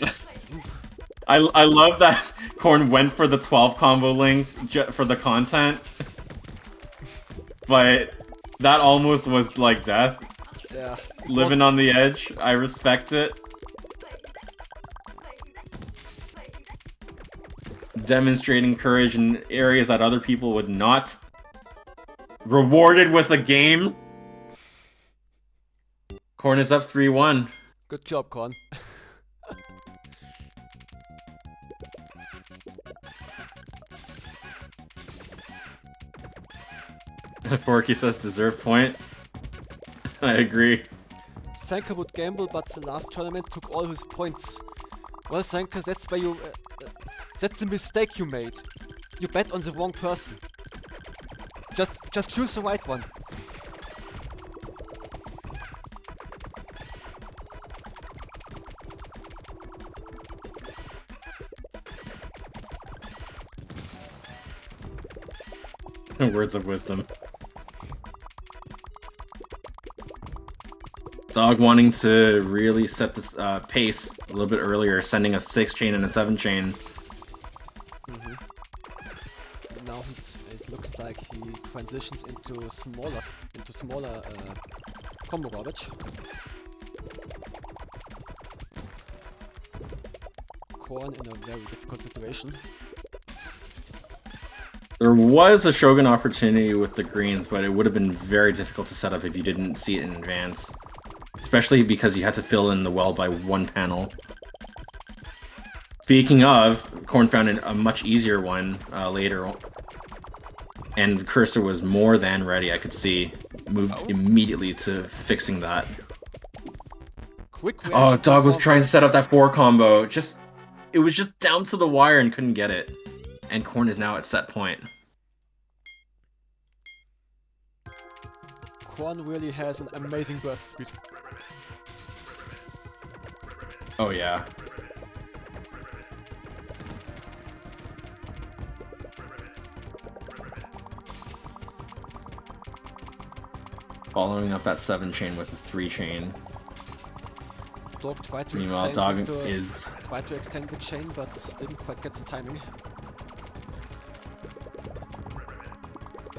I love that Corn went for the 12 combo link for the content. But that almost was like death. Yeah. Living on the edge. I respect it. Demonstrating courage in areas that other people would not. Rewarded with a game. Corn is up 3-1. Good job, Corn. Forky says deserve point. I agree. Sanka would gamble, but the last tournament took all his points. Well, Sanka, that's where you... that's the mistake you made. You bet on the wrong person. Just choose the right one. Words of wisdom. Dog wanting to really set this pace a little bit earlier, sending a 6 chain and a 7 chain. Now it looks like he transitions into smaller combo garbage. Corn in a very difficult situation. There was a Shogun opportunity with the greens, but it would have been very difficult to set up if you didn't see it in advance. Especially because you had to fill in the well by 1 panel. Speaking of, Corn found a much easier one later. And the cursor was more than ready, I could see. Moved immediately to fixing that. Quick Oh, Dog was trying to set up that 4 combo. It was just down to the wire and couldn't get it. And Corn is now at set point. Corn really has an amazing burst speed. Oh yeah. Following up that 7 chain with a 3 chain. Dog tried to Meanwhile, extend Dog is... tried to extend the chain, but didn't quite get the timing.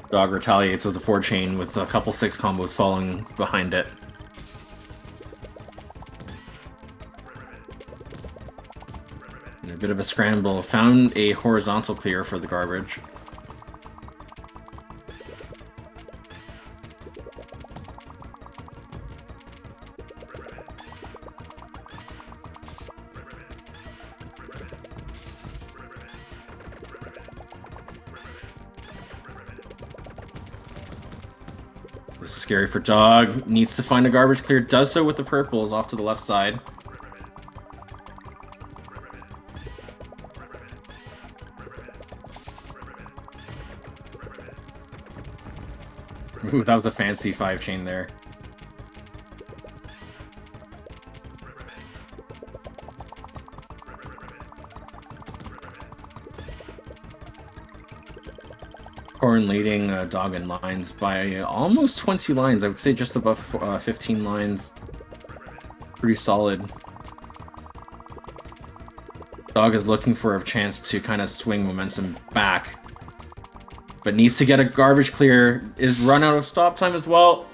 Dog retaliates with a 4 chain with a couple 6 combos following behind it. And a bit of a scramble. Found a horizontal clear for the garbage. This is scary for Dog. Needs to find a garbage clear. Does so with the purples off to the left side. Ooh, that was a fancy 5 chain there. Corn leading Dog in lines by almost 20 lines. I would say just above 15 lines. Pretty solid. Dog is looking for a chance to kind of swing momentum back. But needs to get a garbage clear. Is run out of stop time as well.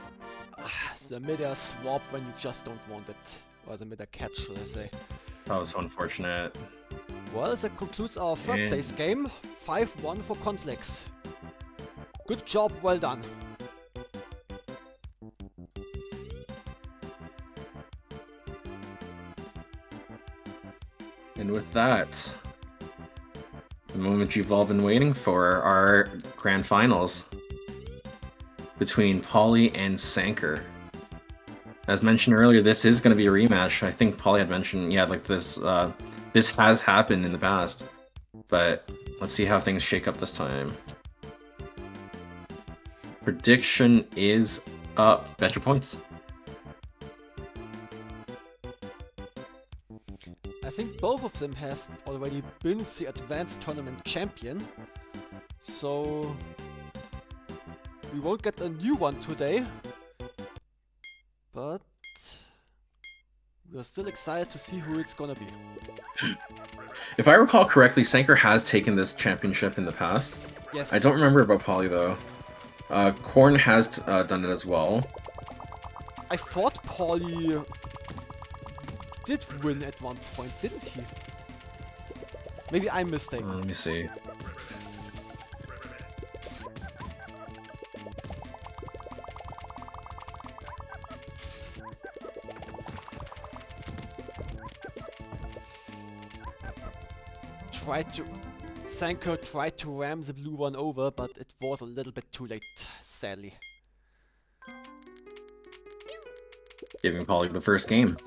the midair swap when you just don't want it. Or the midair catch, should I say. That was so unfortunate. Well, that concludes our third And- place game. 5-1 for Conflicts. Good job, well done. And with that, the moment you've all been waiting for, our grand finals between Polly and Sanker. As mentioned earlier, this is going to be a rematch. I think Polly had mentioned, yeah, like this. This has happened in the past, but let's see how things shake up this time. Prediction is up. Bet your points. I think both of them have already been the Advanced Tournament champion. So we won't get a new one today. But we're still excited to see who it's gonna be. If I recall correctly, Sanker has taken this championship in the past. Yes. I don't remember about Polly though. Korn has done it as well. I thought Polly did win at one point, didn't he? Maybe I'm mistaken. Let me see. Sanker tried to ram the blue one over, but it was a little bit too late, sadly. Giving Polly the first game.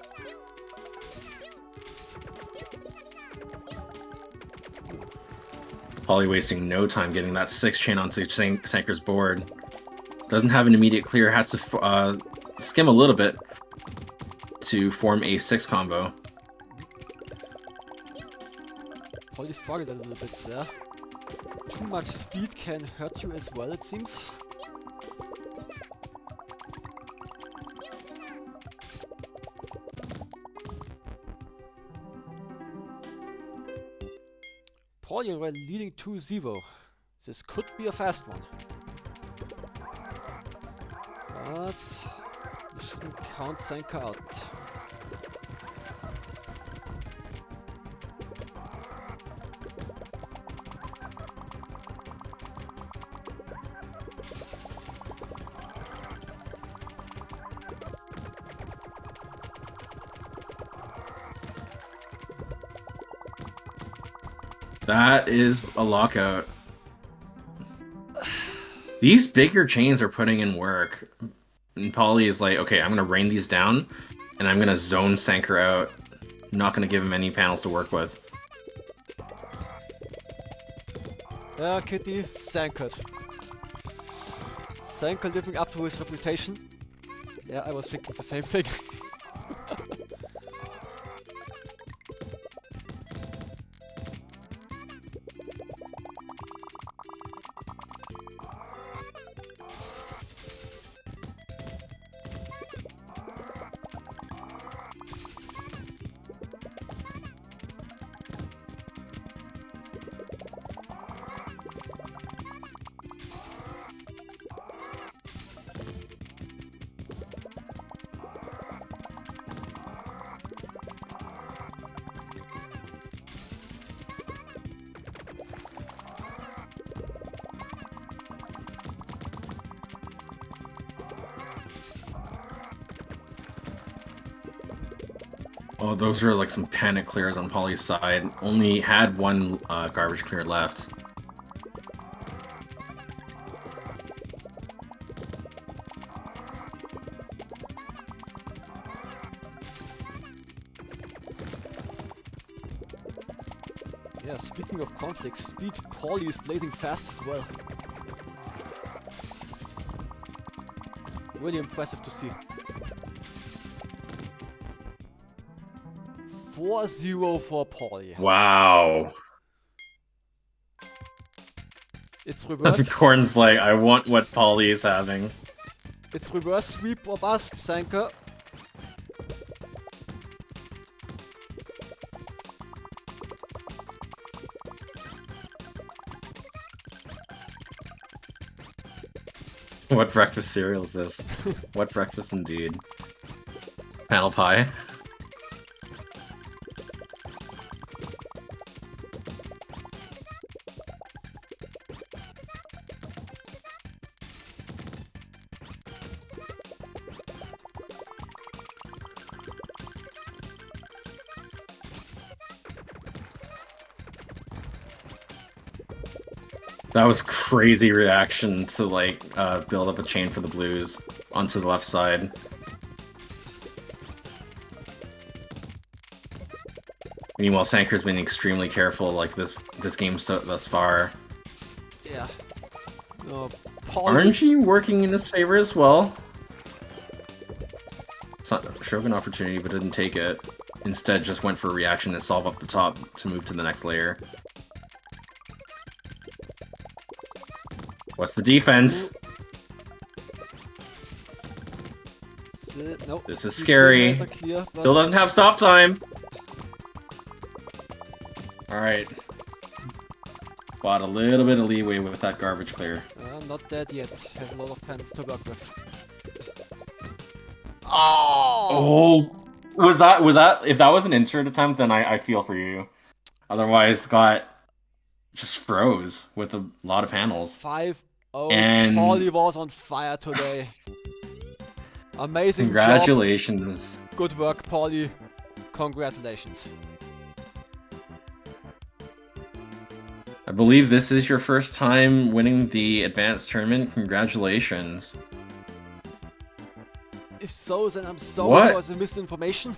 Polly wasting no time getting that 6 chain onto Sanker's board. Doesn't have an immediate clear, had to skim a little bit to form a 6 combo. Polly struggled a little bit there. Too much speed can hurt you as well, it seems. Polly already leading 2-0. This could be a fast one. But we shouldn't count Sanker out. That is a lockout. These bigger chains are putting in work. And Polly is like, okay, I'm going to rain these down, and I'm going to zone Sanker out. Not going to give him any panels to work with. Yeah, Kitty, Sanker. Sanker living up to his reputation. Yeah, I was thinking the same thing. Oh, those are like some panic clears on Polly's side. Only had one garbage clear left. Yeah, speaking of conflict speed, Polly is blazing fast as well. Really impressive to see. 4-0 for Polly. Wow. It's reverse. Corn's like, I want what Polly is having. It's reverse sweep or bust, Sanker. What breakfast cereal is this? What breakfast indeed? Panel pie? That was crazy reaction to like build up a chain for the blues onto the left side. Meanwhile, Sanker's been extremely careful like this game thus far. Yeah. Poly... RNG working in his favor as well. Shogun opportunity, but didn't take it. Instead, just went for a reaction and solve up the top to move to the next layer. What's the defense? Nope. This is scary. Clear, but... Still doesn't have stop time. Alright. Bought a little bit of leeway with that garbage clear. Not dead yet. Has a lot of pens to work with. Oh! Was that if that was an insert attempt, then I feel for you. Otherwise, got just froze with a lot of panels. 5-0. And Poly was on fire today. Amazing congratulations. job. Good work, Poly. Congratulations. I believe this is your first time winning the advanced tournament. Congratulations. If so, then I'm sorry for the misinformation.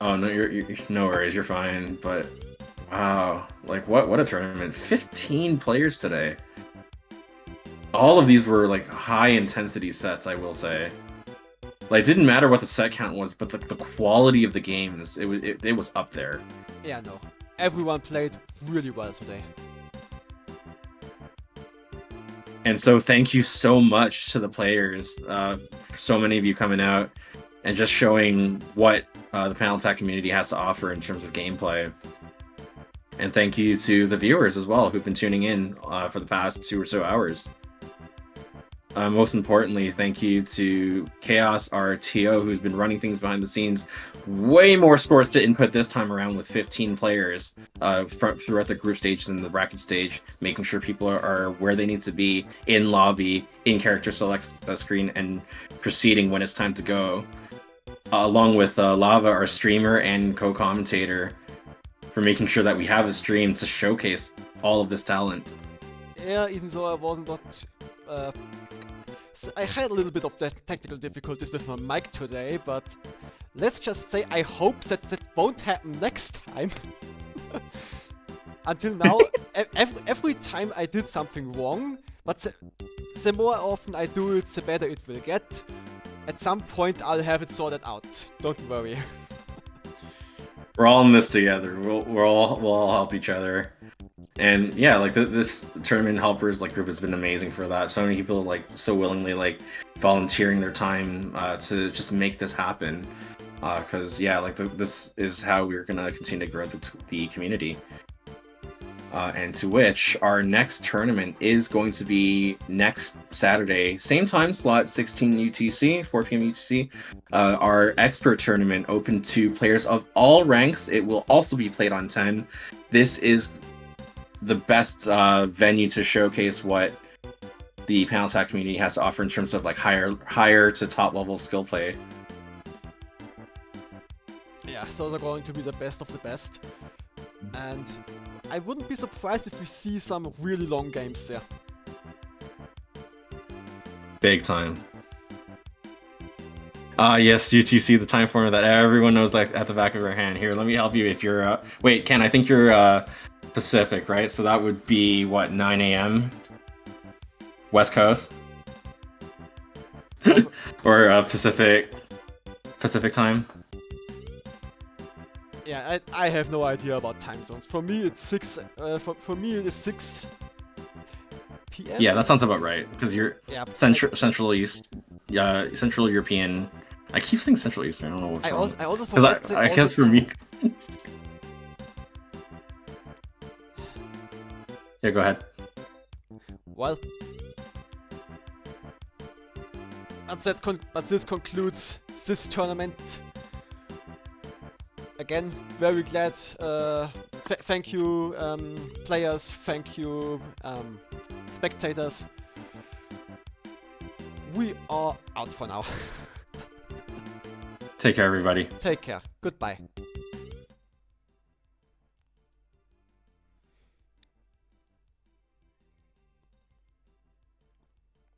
Oh no, you're no worries, you're fine. But wow, like what a tournament! 15 players today. All of these were like high intensity sets, I will say. Like, it didn't matter what the set count was, but the quality of the games, it was up there. Yeah, no. Everyone played really well today. And so thank you so much to the players, for so many of you coming out and just showing what the Panel Attack community has to offer in terms of gameplay. And thank you to the viewers as well who've been tuning in for the past 2 or so hours. Most importantly, thank you to Chaos, our TO, who's been running things behind the scenes. Way more scores to input this time around with 15 players throughout the group stage and the bracket stage, making sure people are where they need to be in lobby, in character select screen, and proceeding when it's time to go. Along with Lava, our streamer and co-commentator, for making sure that we have a stream to showcase all of this talent. Yeah, even though I wasn't I had a little bit of technical difficulties with my mic today, but let's just say I hope that won't happen next time. Until now, every time I did something wrong, but the more often I do it, the better it will get. At some point, I'll have it sorted out. Don't worry. We're all in this together. We'll all help each other. And yeah, like this tournament helpers like group has been amazing for that. So many people like so willingly like volunteering their time to just make this happen. Because yeah, like this is how we're gonna continue to grow the community. And to which our next tournament is going to be next Saturday, same time slot, 16 UTC, 4 p.m. UTC. Our expert tournament open to players of all ranks. It will also be played on 10. This is the best venue to showcase what the Panel Attack community has to offer in terms of like higher to top level skill play. Yeah, so they're going to be the best of the best. And I wouldn't be surprised if we see some really long games there. Big time. Yes, UTC, the time format that everyone knows like at the back of their hand. Here, let me help you if you're... wait, Ken, I think you're Pacific, right? So that would be, what, 9 a.m.? West Coast? Or Pacific time? Yeah, I have no idea about time zones. For me, it's 6. For me, it is 6 p.m. Yeah, that sounds about right. Because you're Central East, Central European. I keep saying Central Eastern. I don't know what's wrong. I also forget. I guess for me. Yeah, go ahead. Well, but this concludes this tournament. Again, very glad. Thank you, players. Thank you, spectators. We are out for now. Take care, everybody. Take care. Goodbye.